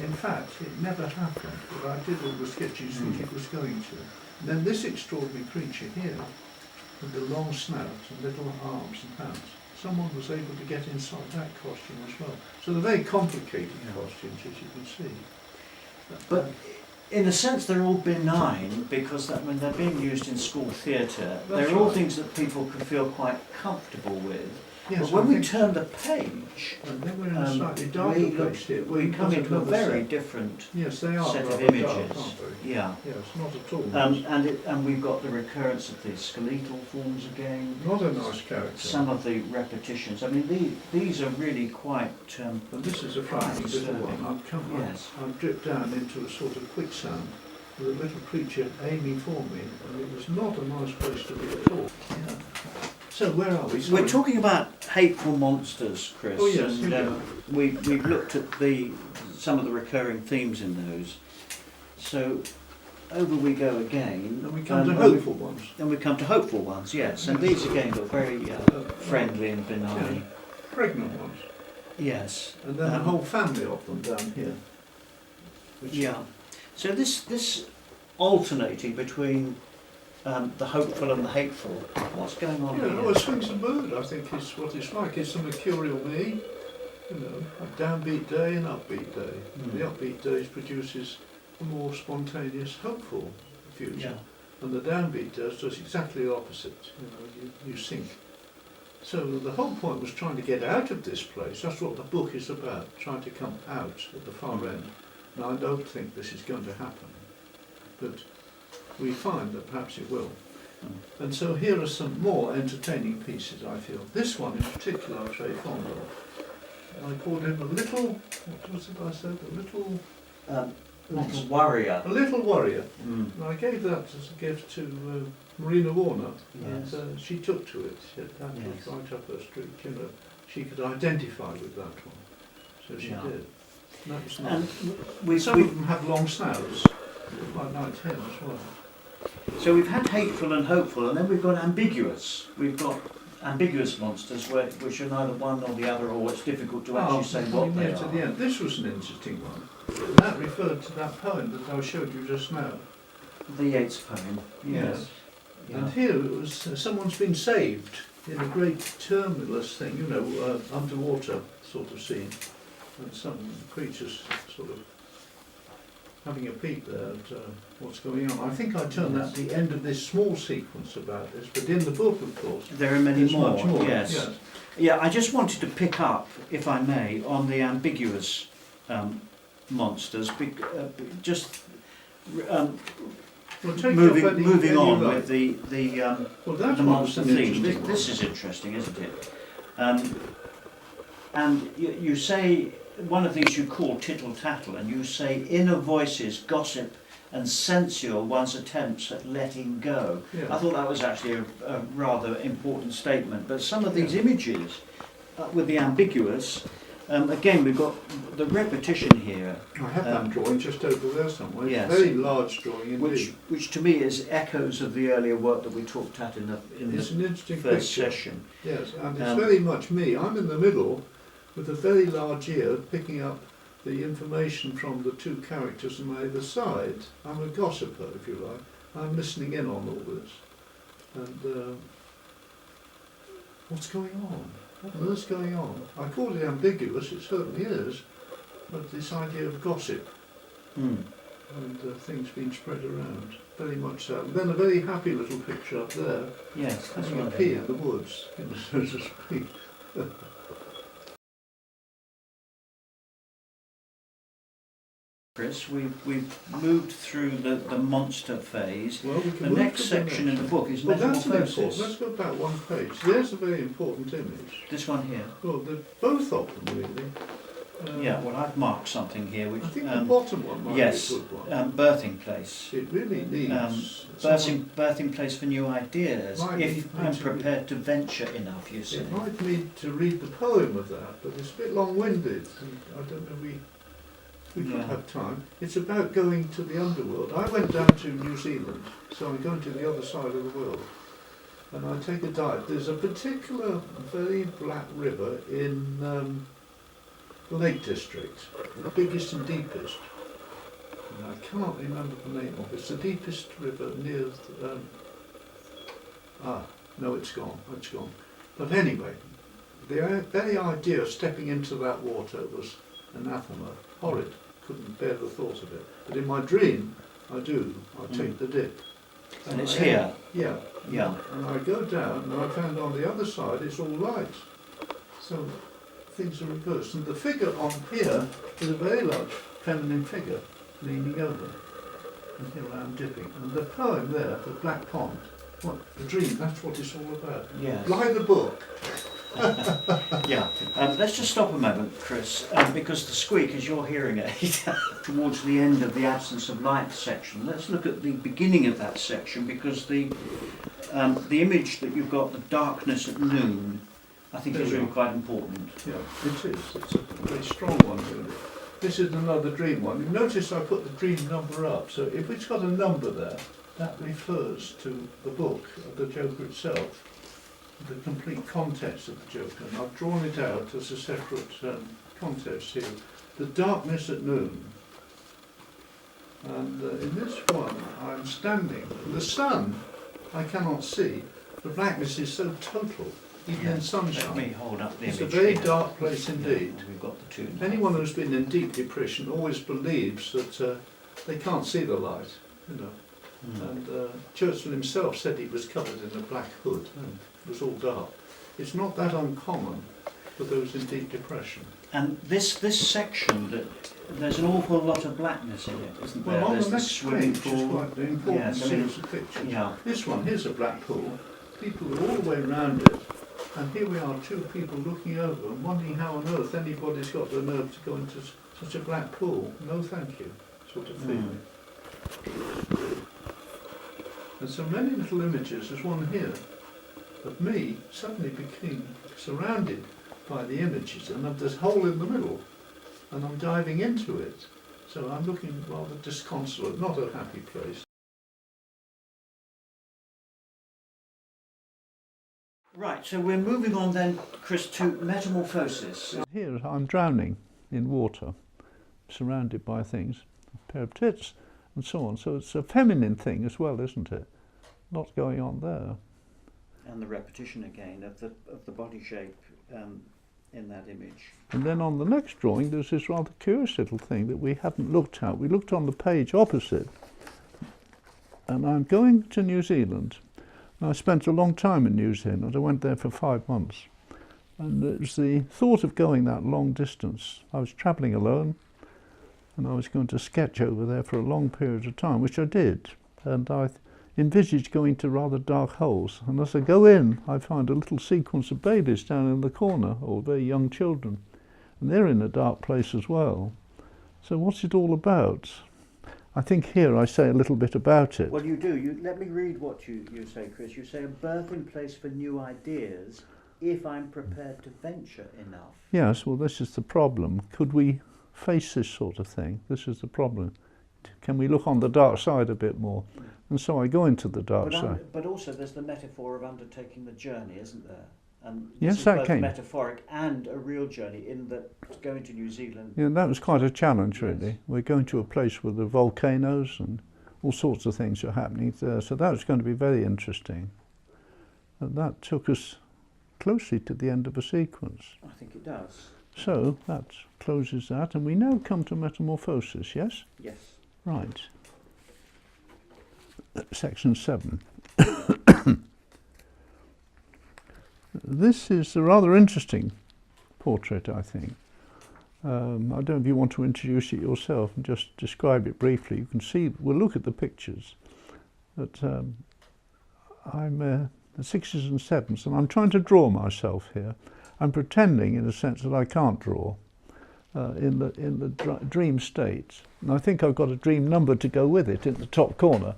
In fact, it never happened. But I did all the sketches think it was going to. And then this extraordinary creature here, with the long snout and little arms and hands, someone was able to get inside that costume as well. So they're very complicated costumes, as you can see. But in a sense, they're all benign because when they're being used in school theatre, they're all things that people can feel quite comfortable with. Yes, but when we turn the page, and then we're in a slightly darker place here. We come into a very different set of images. Dark, aren't they? Yeah. Yes, not at all. And we've got the recurrence of the skeletal forms again. Not a nice character. Some of the repetitions. I mean, these are really quite. And this is a frightening little one. I've dripped down into a sort of quicksand with a little creature aiming for me, and it was not a nice place to be at all. Yeah. So where are we? Sorry. We're talking about hateful monsters, Chris. Oh yes, and we've looked at some of the recurring themes in those. So over we go again. And we come to hopeful ones. And we come to hopeful ones, yes. And these again look very friendly and benign. Yeah. Pregnant ones. Yes. And then a whole family of them down here. So this alternating between the hopeful and the hateful. What's going on here? Well, Swings and Mood, I think, is what it's like. It's a mercurial me, a downbeat day and upbeat day. The upbeat days produces a more spontaneous, hopeful future. Yeah. And the downbeat does exactly the opposite. You sink. So the whole point was trying to get out of this place. That's what the book is about, trying to come out at the far end. Now, I don't think this is going to happen. But we find that perhaps it will. And so here are some more entertaining pieces, I feel. This one in particular I'm very fond of. I called him a little, what was it I said? A little warrior. A little warrior. And I gave that as a gift to Marina Warner, and she took to it. That was right up her street, She could identify with that one. So she did. That's And nice. Some we of them have long snouts, like night hen as well. so we've had hateful and hopeful, and then we've got ambiguous. We've got ambiguous monsters, which are neither one nor the other, or it's difficult to actually say what they to are. the end. This was an interesting one. And that referred to that poem that I showed you just now. The Yeats poem, yes. Yeah. And here it was someone's been saved in a great tumultuous thing, you know, underwater sort of scene. And some creatures sort of having a peep there at what's going on. I think I turned that to the end of this small sequence about this, but in the book, of course, There are many there's more, much more. yes. Yeah, I just wanted to pick up, if I may, on the ambiguous monsters, just Well, take moving any on like. with the Well, that's the monster an theme. interesting This is interesting, isn't it? And you say, one of these you call tittle tattle, and you say inner voices gossip and censure one's attempts at letting go. Yeah. I thought that was actually a rather important statement. But some of these images with the ambiguous, again we've got the repetition here. I have that drawing just over there somewhere. Yes. It's a very large drawing indeed. Which to me is echoes of the earlier work that we talked at in It's the an interesting first picture. session. Yes, and it's very much me. I'm in the middle with a very large ear picking up the information from the two characters on either side. I'm a gossiper, if you like. I'm listening in on all this. And what's going on? What is going on? I call it ambiguous, it certainly is, but this idea of gossip and things being spread around, very much so. And then a very happy little picture up there, Yes, that's having a right. pee in the woods, you know, so to speak. Chris, we've moved through the monster phase. Well, we can The move next to section in the book is Well, that's an important. metamorphosis. Let's go back one page. There's a very important image. This one here. Well, both of them really. Yeah, well, I've marked something here, which I think the bottom one might yes, be a good one. birthing place. It really needs Birthing place for new ideas. Might If need I'm to prepared to venture enough, you say. It might need to read the poem of that, but it's a bit long-winded. And I don't know we could Yeah. have time. It's about going to the underworld. I went down to New Zealand, so I'm going to the other side of the world. And I take a dive. There's a particular very black river in the Lake District, the biggest and deepest. And I can't remember the name of it. It's the deepest river near... no, it's gone. It's gone. But anyway, the very idea of stepping into that water was anathema, horrid. Couldn't bear the thought of it. But in my dream, I do. I take the dip. And it's here. Yeah. Yeah. And I go down, and I found on the other side it's all right. So things are reversed. And the figure on here is a very large feminine figure leaning over. And here I am dipping. And the poem there, the Black Pond, what the dream, that's what it's all about. Yes. Buy the book. Yeah. Let's just stop a moment, Chris, because the squeak is your hearing aid towards the end of the absence of light section. Let's look at the beginning of that section, because the image that you've got, the darkness at noon, I think is really quite important. Yeah, it is. It's a very strong one, really. This is another dream one. You notice I put the dream number up, so if it's got a number there, that refers to the book, the Joker itself, the complete context of the Joker. And I've drawn it out as a separate context here. The darkness at noon. And in this one, I'm standing. The sun, I cannot see. The blackness is so total, even in sunshine. Let me hold up the It's image a very here. dark place indeed. Yeah, we've got the two now. Anyone who's been in deep depression always believes that they can't see the light, you know. And Churchill himself said he was covered in a black hood. It was all dark. It's not that uncommon for those in deep depression. And this section, that there's an awful lot of blackness in it, isn't there? Well, on There's the next swimming page is pool. quite an important Yes, I mean, series of pictures. Yeah. This one, here's a black pool. People are all the way around it. And here we are, two people looking over and wondering how on earth anybody's got the nerve to go into such a black pool. No thank you, sort of feeling. And so many little images. There's one here of me suddenly became surrounded by the images, and of this hole in the middle. and I'm diving into it. So I'm looking rather disconsolate, not a happy place. Right, so we're moving on then, Chris, to metamorphosis. Here I'm drowning in water, surrounded by things, a pair of tits and so on. So it's a feminine thing as well, isn't it? Lots going on there. And the repetition again of the body shape in that image. And then on the next drawing there's this rather curious little thing that we hadn't looked at. We looked on the page opposite, and I'm going to New Zealand. I spent a long time in New Zealand. I went there for 5 months. And it was the thought of going that long distance. I was travelling alone, and I was going to sketch over there for a long period of time, which I did. And I envisaged going to rather dark holes. And as I go in, I find a little sequence of babies down in the corner, or very young children. And they're in a dark place as well. So what's it all about? I think here I say a little bit about it. Well, you do. Let me read what you say, Chris. You say, a birthing place for new ideas, if I'm prepared to venture enough. Yes, well, this is the problem. Could we face this sort of thing? This is the problem. Can we look on the dark side a bit more? And so I go into the dark side. But also there's the metaphor of undertaking the journey, isn't there? And yes, this is that both came. metaphoric and a real journey, in that going to New Zealand. Yeah, that was quite a challenge, really. Yes. We're going to a place where there are volcanoes and all sorts of things are happening there. So that was going to be very interesting. And that took us closely to the end of a sequence. I think it does. So that closes that, and we now come to metamorphosis, yes? Yes. Right. Section 7. This is a rather interesting portrait, I think. I don't know if you want to introduce it yourself and just describe it briefly. You can see, we'll look at the pictures, but I'm the 6s and 7s, and I'm trying to draw myself here. I'm pretending, in a sense, that I can't draw in the dream state. And I think I've got a dream number to go with it in the top corner.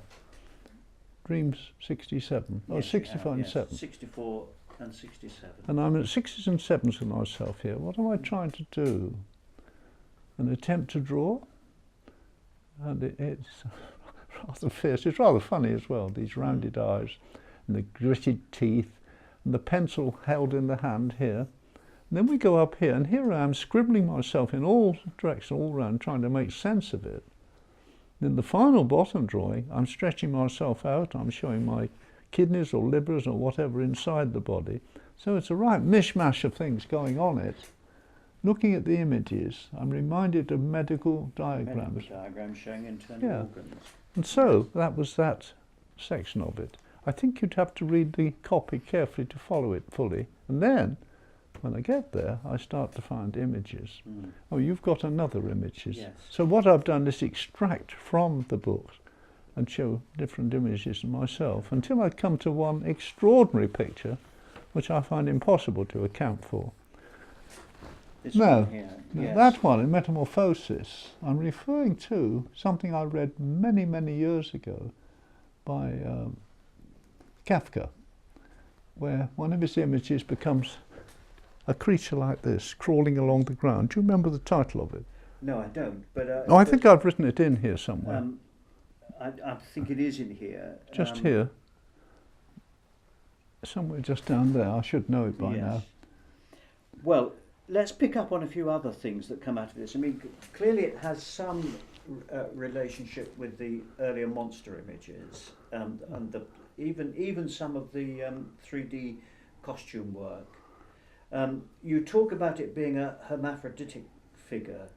Dreams 67, or 65 and 7. 64 and 67. And I'm at 6s and 7s with myself here. What am I trying to do? An attempt to draw? And it's rather fierce. It's rather funny as well, these rounded eyes and the gritted teeth and the pencil held in the hand here. And then we go up here, and here I am scribbling myself in all directions, all round, trying to make sense of it. In the final bottom drawing, I'm stretching myself out, I'm showing my kidneys or livers or whatever inside the body. So it's a right mishmash of things going on it. Looking at the images, I'm reminded of medical diagrams. Medical diagrams showing internal organs. And so that was that section of it. I think you'd have to read the copy carefully to follow it fully. And then, when I get there, I start to find images. Oh, you've got another images. Yes. So what I've done is extract from the books and show different images of myself until I come to one extraordinary picture, which I find impossible to account for. This No, one here. Yes. that one in Metamorphosis, I'm referring to something I read many, many years ago by Kafka, where one of his images becomes a creature like this, crawling along the ground. Do you remember the title of it? No, I don't. But I think I've written it in here somewhere. I think it is in here. Just here. Somewhere just down there. I should know it by now. Well, let's pick up on a few other things that come out of this. I mean, clearly it has some relationship with the earlier monster images, and even some of the 3D costume work. You talk about it being a hermaphroditic figure,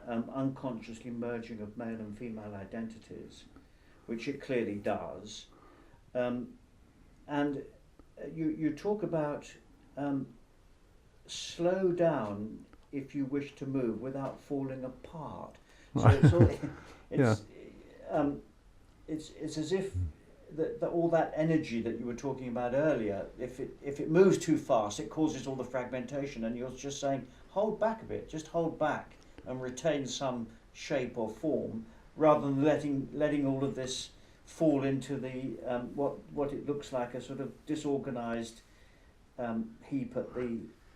unconsciously merging of male and female identities, which it clearly does. And you talk about slow down if you wish to move without falling apart. So it's as if all that energy that you were talking about earlier, if it moves too fast, it causes all the fragmentation, and you're just saying, hold back a bit, just hold back and retain some shape or form, rather than letting all of this fall into the what it looks like a sort of disorganized heap at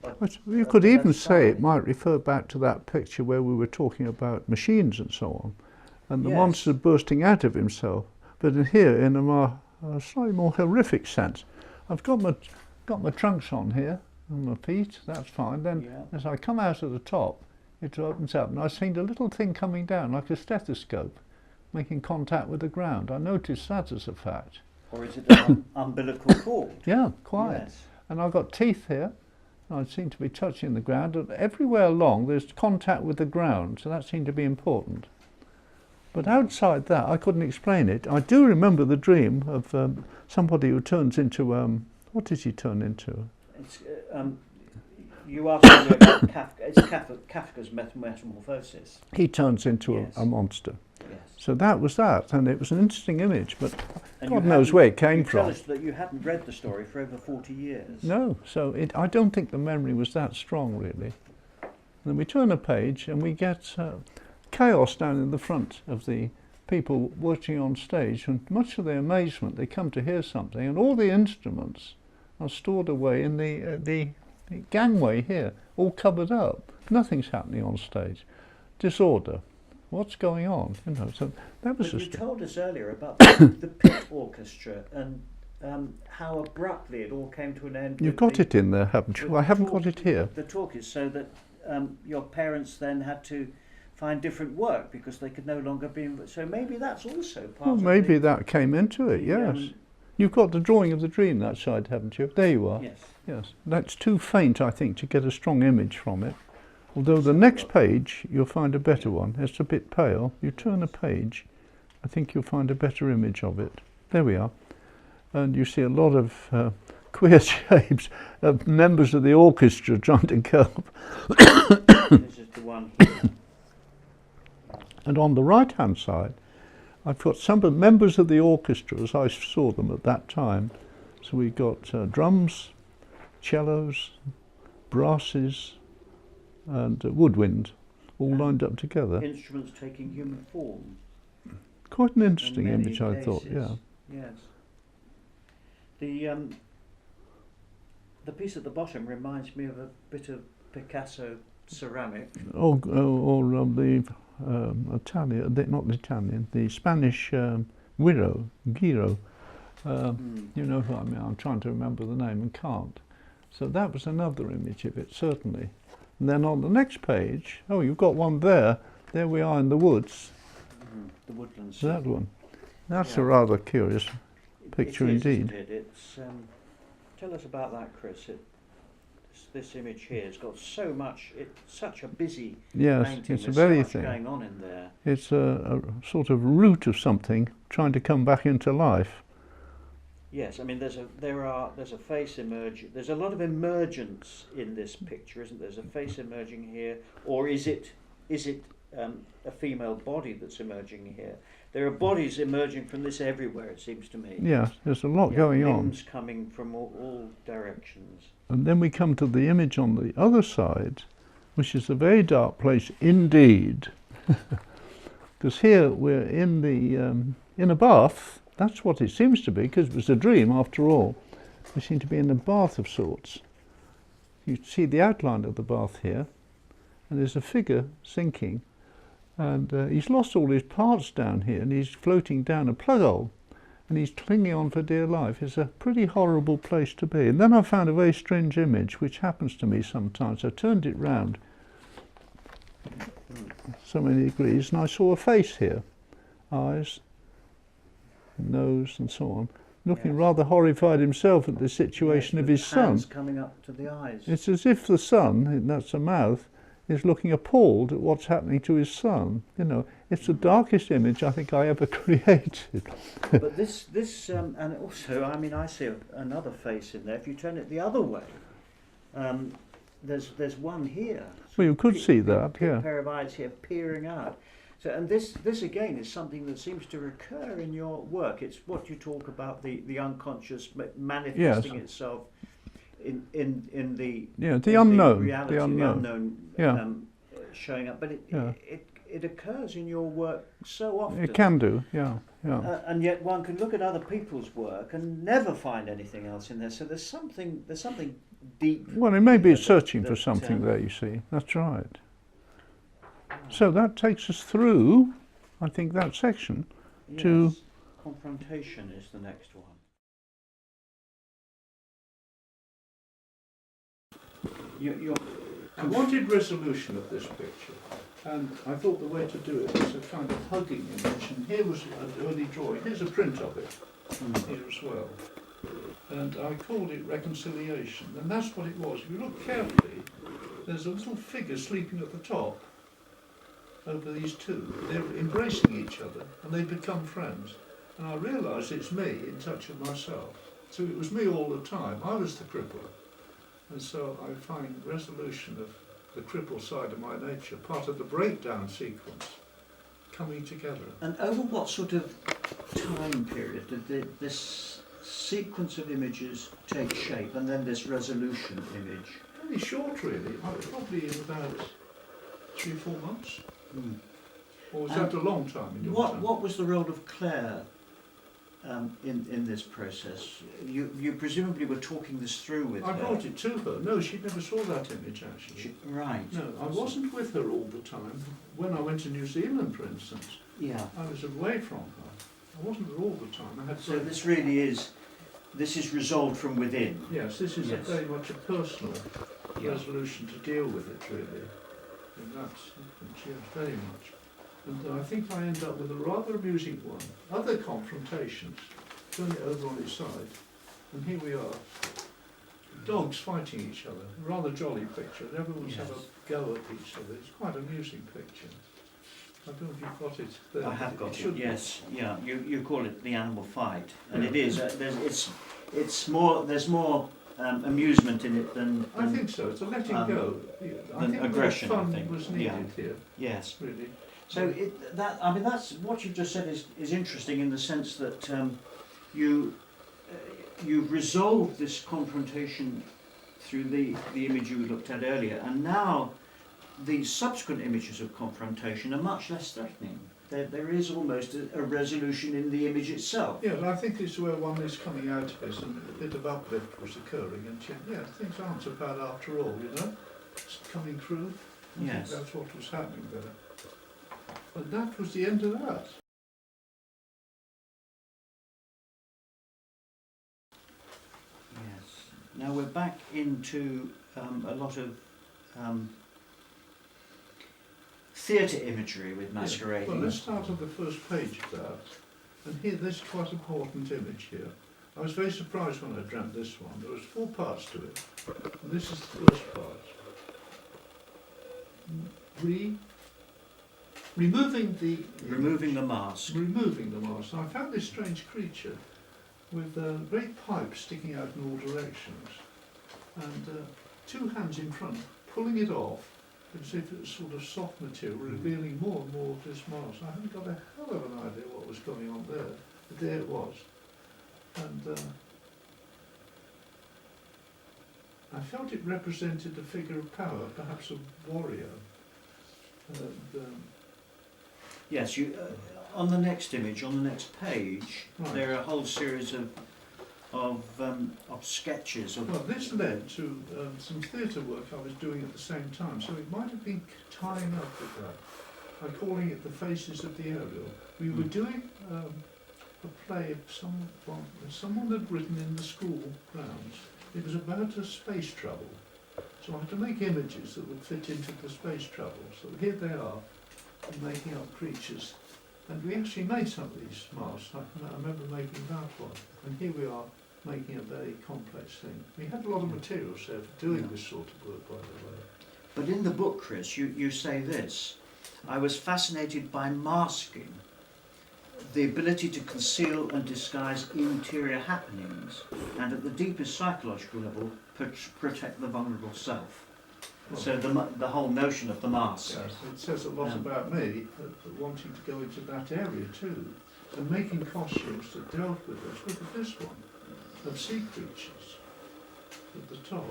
But you could even say it might refer back to that picture where we were talking about machines and so on, and the monster bursting out of himself. But in here, in a slightly more horrific sense, I've got my trunks on here and my feet. That's fine. Then, as I come out at the top, it opens up, and I've seen a little thing coming down like a stethoscope, making contact with the ground. I noticed that as a fact. Or is it an umbilical cord? Yeah, quite. Yes. And I've got teeth here. I seem to be touching the ground, and everywhere along there's contact with the ground, so that seemed to be important. But outside that, I couldn't explain it. I do remember the dream of somebody who turns into, what does he turn into? It's, you asked earlier about Kafka. It's Kafka's metamorphosis. He turns into Yes. a monster. Yes. So that was that, and it was an interesting image, but And God you knows hadn't- where it came you from. tell us that you hadn't read the story for over 40 years. No, so I don't think the memory was that strong, really. Then we turn a page and we get chaos down in the front of the people watching on stage, and much to their amazement they come to hear something, and all the instruments are stored away in the gangway here, all covered up. Nothing's happening on stage. Disorder. What's going on? You know, so that was But you just told us earlier about the pit orchestra and how abruptly it all came to an end. You've got it in there, haven't you? I haven't got it here. The talk is so that your parents then had to find different work because they could no longer be. So maybe that's also part Well, of maybe the, that came into it, yes. You've got the drawing of the dream that side, haven't you? There you are. Yes. Yes. That's too faint, I think, to get a strong image from it. Although the next page, you'll find a better one. It's a bit pale. You turn a page, I think you'll find a better image of it. There we are. And you see a lot of queer shapes of members of the orchestra trying to cope. This is the one here. And on the right-hand side, I've got some of the members of the orchestra as I saw them at that time. So we've got drums, cellos, brasses, and woodwind, all lined up together. Instruments taking human form. Quite an interesting in many image, I thought. cases. Yeah. Yes. The piece at the bottom reminds me of a bit of Picasso ceramic. Or the Italian, not the Italian, the Spanish Giro. You know who I mean. I'm trying to remember the name and can't. So that was another image of it, certainly. And then on the next page, oh, you've got one there. There we are in the woods. The woodlands. That one. That's Yeah. a rather curious picture it is, indeed. Isn't it? It's, tell us about that, Chris. This image here has got so much. It's such a busy Yes, painting. it's a There's very so much thing. going on in there. It's a sort of root of something trying to come back into life. Yes, I mean there's a face emerging. There's a lot of emergence in this picture, isn't there? There's a face emerging here, or is it a female body that's emerging here? There are bodies emerging from this everywhere, it seems to me. Yes, there's a lot going on. Limbs coming from all directions. And then we come to the image on the other side, which is a very dark place indeed. Because here we're in a bath. That's what it seems to be, because it was a dream after all. We seem to be in a bath of sorts. You see the outline of the bath here, and there's a figure sinking, and he's lost all his parts down here, and he's floating down a plug hole, and he's clinging on for dear life. It's a pretty horrible place to be. And then I found a very strange image, which happens to me sometimes. I turned it round so many degrees, and I saw a face here, eyes, nose, and so on, looking Yes. rather horrified himself at the situation Yes, of with his son. hands coming up to the eyes. It's as if the son, and that's a mouth, is looking appalled at what's happening to his son. You know, it's the darkest image I think I ever created. But this and also, I mean, I see another face in there. If you turn it the other way, there's one here. Well, you could see that, yeah. A pair of eyes here peering out. So, and this again is something that seems to recur in your work. It's what you talk about, the unconscious manifesting itself in the the unknown, reality, the unknown. Yeah. Showing up. But it occurs in your work so often. It can do, yeah. And yet one can look at other people's work and never find anything else in there. So there's something deep. Well, it may be that- searching for that, something there, you see. That's right. So that takes us through, I think, that section. to- Yes, confrontation is the next one. You're I wanted resolution of this picture, and I thought the way to do it was a kind of hugging image, and here was an early drawing. Here's a print of it, here as well. And I called it reconciliation, and that's what it was. If you look carefully, there's a little figure sleeping at the top over these two. They're embracing each other, and they become friends. And I realised it's me in touch with myself. So it was me all the time. I was the cripple. And so I find resolution of the cripple side of my nature, part of the breakdown sequence, coming together. And over what sort of time period did this sequence of images take shape, and then this resolution image? Very short, really. Probably in about 3 or 4 months. Or was that a long time in your time? What was the role of Claire in this process? You presumably were talking this through with her. I brought it to her. No, she never saw that image, actually. Right. No, I wasn't with her all the time. When I went to New Zealand, for instance, Yeah. I was away from her. I wasn't there all the time. I had So this really is, this is resolved from within. Yes, this is Yes. very much a personal Yeah. resolution to deal with it, really. In that sequence, yes, very much. And I think I end up with a rather amusing one. Other confrontations, turn it over on its side, and here we are. Dogs fighting each other, a rather jolly picture. Everyone's have Yes. a go at each other. It's quite an amusing picture. I don't know if you've got it there. I have got it, should be. yes. Yeah, you call it the animal fight, and it is. It's more. There's more amusement in it than. I think so. It's a letting go. I than think aggression, more I fun think. was needed Yeah. here, Yes. really. So that's what you've just said is interesting in the sense that you've resolved this confrontation through the image you looked at earlier, and now the subsequent images of confrontation are much less threatening. There is almost a resolution in the image itself. Yeah, well, I think it's where one is coming out of it, and a bit of uplift was occurring, and yeah, things aren't so bad after all, you know? It's coming through. I think Yes. that's what was happening there. But that was the end of that. Yes. Now we're back into a lot of theatre imagery with masquerading. Well, let's start on the first page of that. And here, there's quite an important image here. I was very surprised when I dreamt this one. There was 4 parts to it, and this is the first part. Removing Removing the mask. Removing the mask. I found this strange creature with a great pipe sticking out in all directions, and 2 hands in front, pulling it off, as if it was sort of soft material, revealing more and more of this mask. I haven't got a hell of an idea what was going on there, but there it was. And I felt it represented a figure of power, perhaps a warrior. And, Yes, on the next image, on the next page, Right. there are a whole series of sketches of. well, this led to some theatre work I was doing at the same time, so it might have been tying up with that. I'm calling it The Faces of the Aerial. We were doing a play of someone had written in the school grounds. It was about a space travel. So I had to make images that would fit into the space travel. So here they are, making up creatures. And we actually made some of these masks. I remember making that one. And here we are, making a very complex thing. We had a lot of materials there for doing this sort of work, by the way. But in the book, Chris, you say this: I was fascinated by masking, the ability to conceal and disguise interior happenings, and at the deepest psychological level, protect the vulnerable self. Well, So the whole notion of the mask. yes, it says a lot about me, wanting to go into that area too, and making costumes that dealt with this. Look at this one, of sea creatures at the top.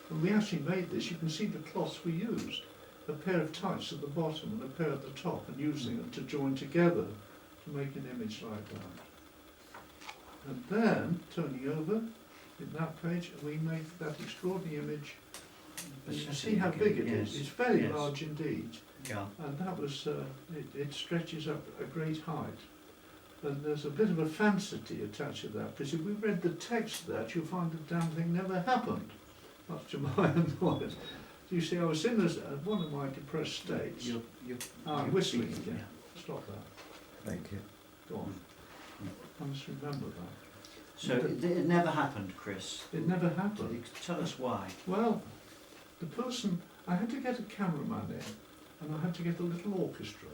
When we actually made this, you can see the cloths we used. A pair of tights at the bottom and a pair at the top, and using them to join together to make an image like that. And then, turning over, in that page, we made that extraordinary image. And you can Assessing see how big it yes. is. It's very Yes. large indeed. Yeah. And that was, it stretches up a great height. And there's a bit of a fantasy attached to that, because if we read the text of that, you'll find the damn thing never happened, much to my annoyance. You see, I was in one of my depressed states. You're Whistling beating- again. Stop that. Thank you. Go on. I must remember that. So it never happened, Chris. It never happened. Tell us why. Well, the person, I had to get a cameraman in, and I had to get a little orchestra.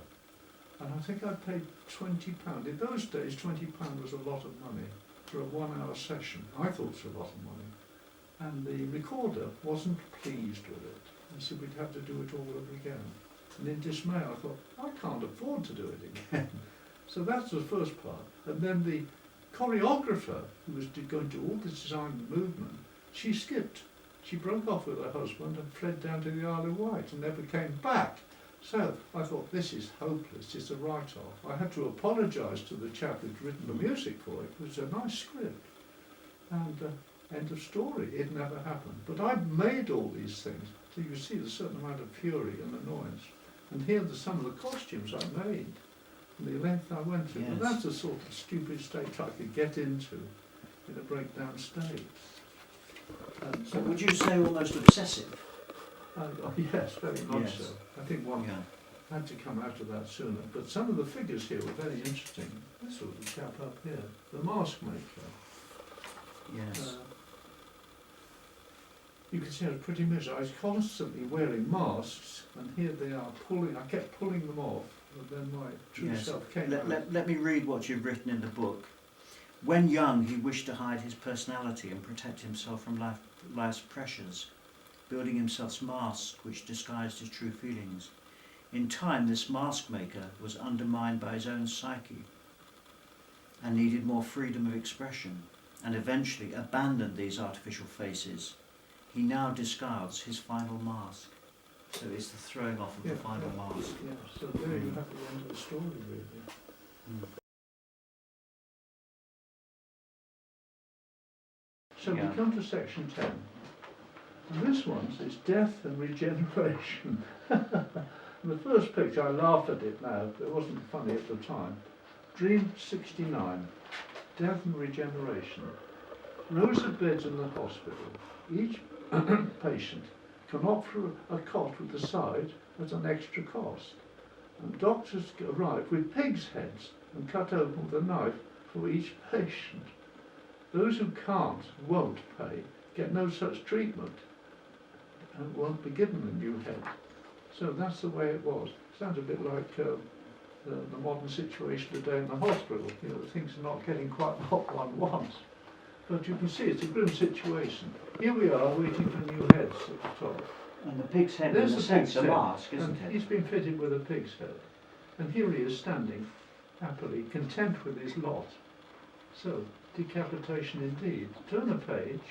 And I think I paid £20. In those days, £20 was a lot of money for a 1 hour session. I thought it was a lot of money. And the recorder wasn't pleased with it. And said we'd have to do it all over again. And in dismay, I thought, I can't afford to do it again. So that's the first part. And then the choreographer, who was going to do all the design and movement, she skipped. She broke off with her husband and fled down to the Isle of Wight and never came back. So I thought, this is hopeless, it's a write-off. I had to apologise to the chap who'd written the music for it. It was a nice script. And end of story, it never happened. But I'd made all these things, so you see a certain amount of fury and annoyance. And here are some of the costumes I made, and the length I went through. Yes. And that's the sort of stupid state I could get into in a breakdown state. And So would you say almost obsessive? yes, very much Yes. so. I think one Yeah. had to come out of that sooner. But some of the figures here were very interesting. This was the chap up here, the mask maker. Yes. You can see I was pretty miserable. I was constantly wearing masks, and here they are pulling. I kept pulling them off, but then my true Yes. self came out. Let me read what you've written in the book. When young, he wished to hide his personality and protect himself from life's pressures, building himself masks which disguised his true feelings. In time, this mask maker was undermined by his own psyche and needed more freedom of expression, and eventually abandoned these artificial faces. He now discards his final mask. So it's the throwing off of the final mask. Yeah, so there you have the end of the story, really. Mm. So Yeah. we come to section 10. And this one is death and regeneration. The first picture, I laugh at it now, but it wasn't funny at the time. Dream 69, death and regeneration. Rows of beds in the hospital. Each patient can opt for a cot with the side at an extra cost. And doctors arrive with pigs' heads and cut open with a knife for each patient. Those who can't, won't pay, get no such treatment and won't be given a new head. So that's the way it was. Sounds a bit like the modern situation today in the hospital. You know, things are not getting quite what one wants. But you can see it's a grim situation. Here we are waiting for new heads at the top. And the pig's head There's in a the sense pig's a head, mask, isn't and it? he's been fitted with a pig's head. And here he is standing happily, content with his lot. So, decapitation indeed. Turn a page,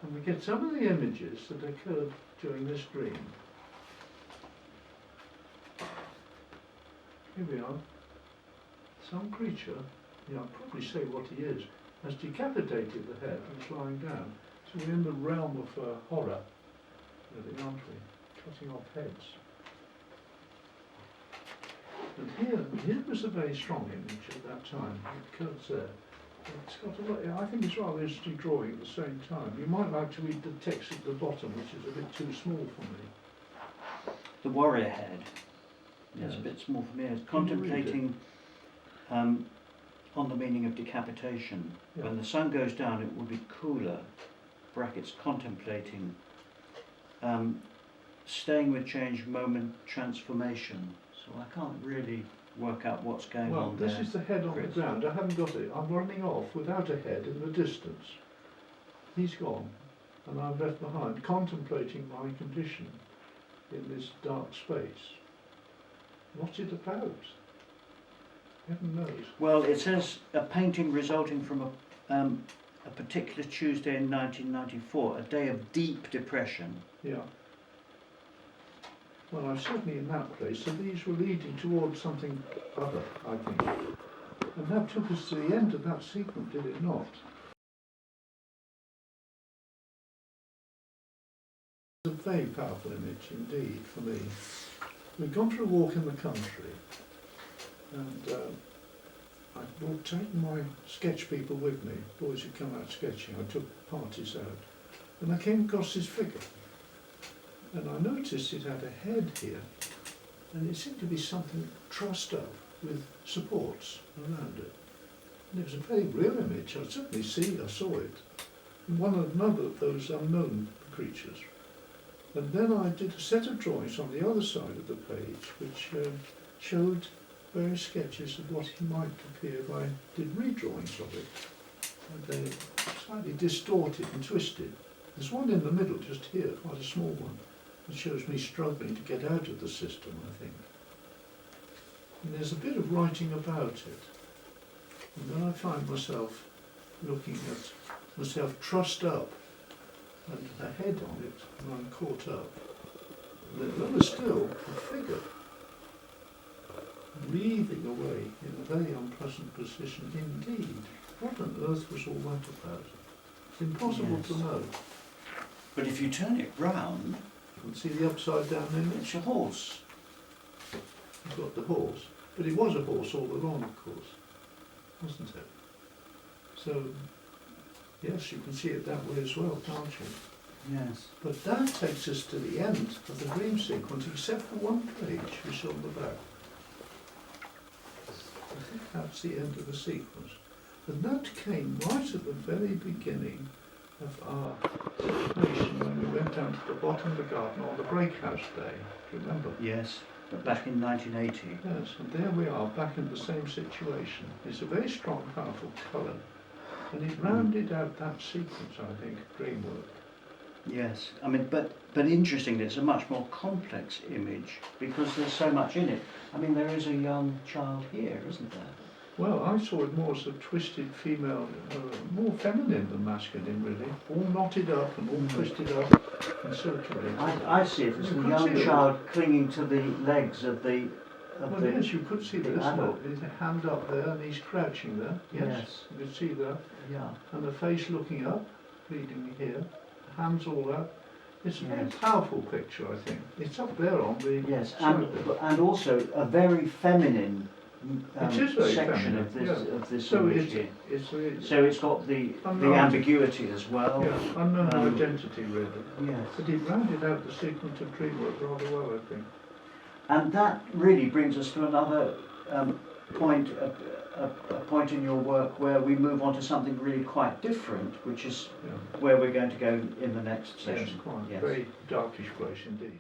and we get some of the images that occurred during this dream. Here we are. Some creature, I'll probably say what he is, has decapitated the head and is lying down. So we're in the realm of horror, really, aren't we? Cutting off heads. And here was a very strong image at that time. It occurs there. It's got a lot, I think it's rather interesting drawing at the same time. You might like to read the text at the bottom, which is a bit too small for me. The warrior head. Yes, Yes. a bit small for me. It's Can you read contemplating on the meaning of decapitation. Yeah. When the sun goes down, it will be cooler. Brackets contemplating. Staying with change, moment, transformation. So I can't really work out what's going Well, on this there. is the head on the Chris. ground. I haven't got it. I'm running off without a head in the distance. He's gone, and I'm left behind, contemplating my condition in this dark space. What's it about? Heaven knows. Well, it says a painting resulting from a particular Tuesday in 1994, a day of deep depression. Yeah. Well, I'm certainly in that place, so these were leading towards something other, I think. And that took us to the end of that sequence, did it not? very powerful image indeed for me. We'd gone for a walk in the country, and I'd taken my sketch people with me, boys who'd come out sketching. I took parties out, and I came across this figure, and I noticed it had a head here, and it seemed to be something trussed up with supports around it. And it was a very real image. I saw it in another of those unknown creatures. And then I did a set of drawings on the other side of the page, which showed various sketches of what he might appear if I did redrawings of it. And they're slightly distorted and twisted. There's one in the middle, just here, quite a small one, that shows me struggling to get out of the system, I think. And there's a bit of writing about it. And then I find myself looking at myself trussed up and a head on it, and I'm caught up. And then there's still a figure wreathing away in a very unpleasant position indeed. What on earth was all that about? It's impossible to know. But if you turn it round, You can see the upside down image. it's a horse. You've got the horse. But it was a horse all along, of course, wasn't it? So, yes, you can see it that way as well, can't you? Yes. But that takes us to the end of the dream sequence, except for one page which is on the back. I think that's the end of the sequence. And that came right at the very beginning of our situation when we went down to the bottom of the garden on the break house day. Do you remember? Yes, but back in 1980. Yes, and there we are, back in the same situation. It's a very strong, powerful colour. And it rounded out that sequence, I think, dreamwork. Yes, I mean, but interestingly, it's a much more complex image because there's so much in it. I mean, there is a young child here, isn't there? Well, I saw it more as a twisted female, more feminine than masculine, really. All knotted up and all twisted up and circulating. I see it as You the could young see it. child clinging to the legs of the Well, yes, you could see the this. adult. His hand up there and he's crouching there. Yes. You could see that. Yeah. And the face looking up, reading here, hands all up. It's a very Yes. powerful picture, I think. It's up there on the Yes, side there. and also a very feminine It is very section feminine, of this So image it's, here. it's really, So it's got the Unknown. ambiguity as well. yeah, unknown um, identity, really. Yes. But it rounded out the sequence of dreamwork rather well, I think. And that really brings us to another point, a point in your work where we move on to something really quite different, which is Yeah. where we're going to go in the next session. Yes, quite. Yes. Very darkish place indeed.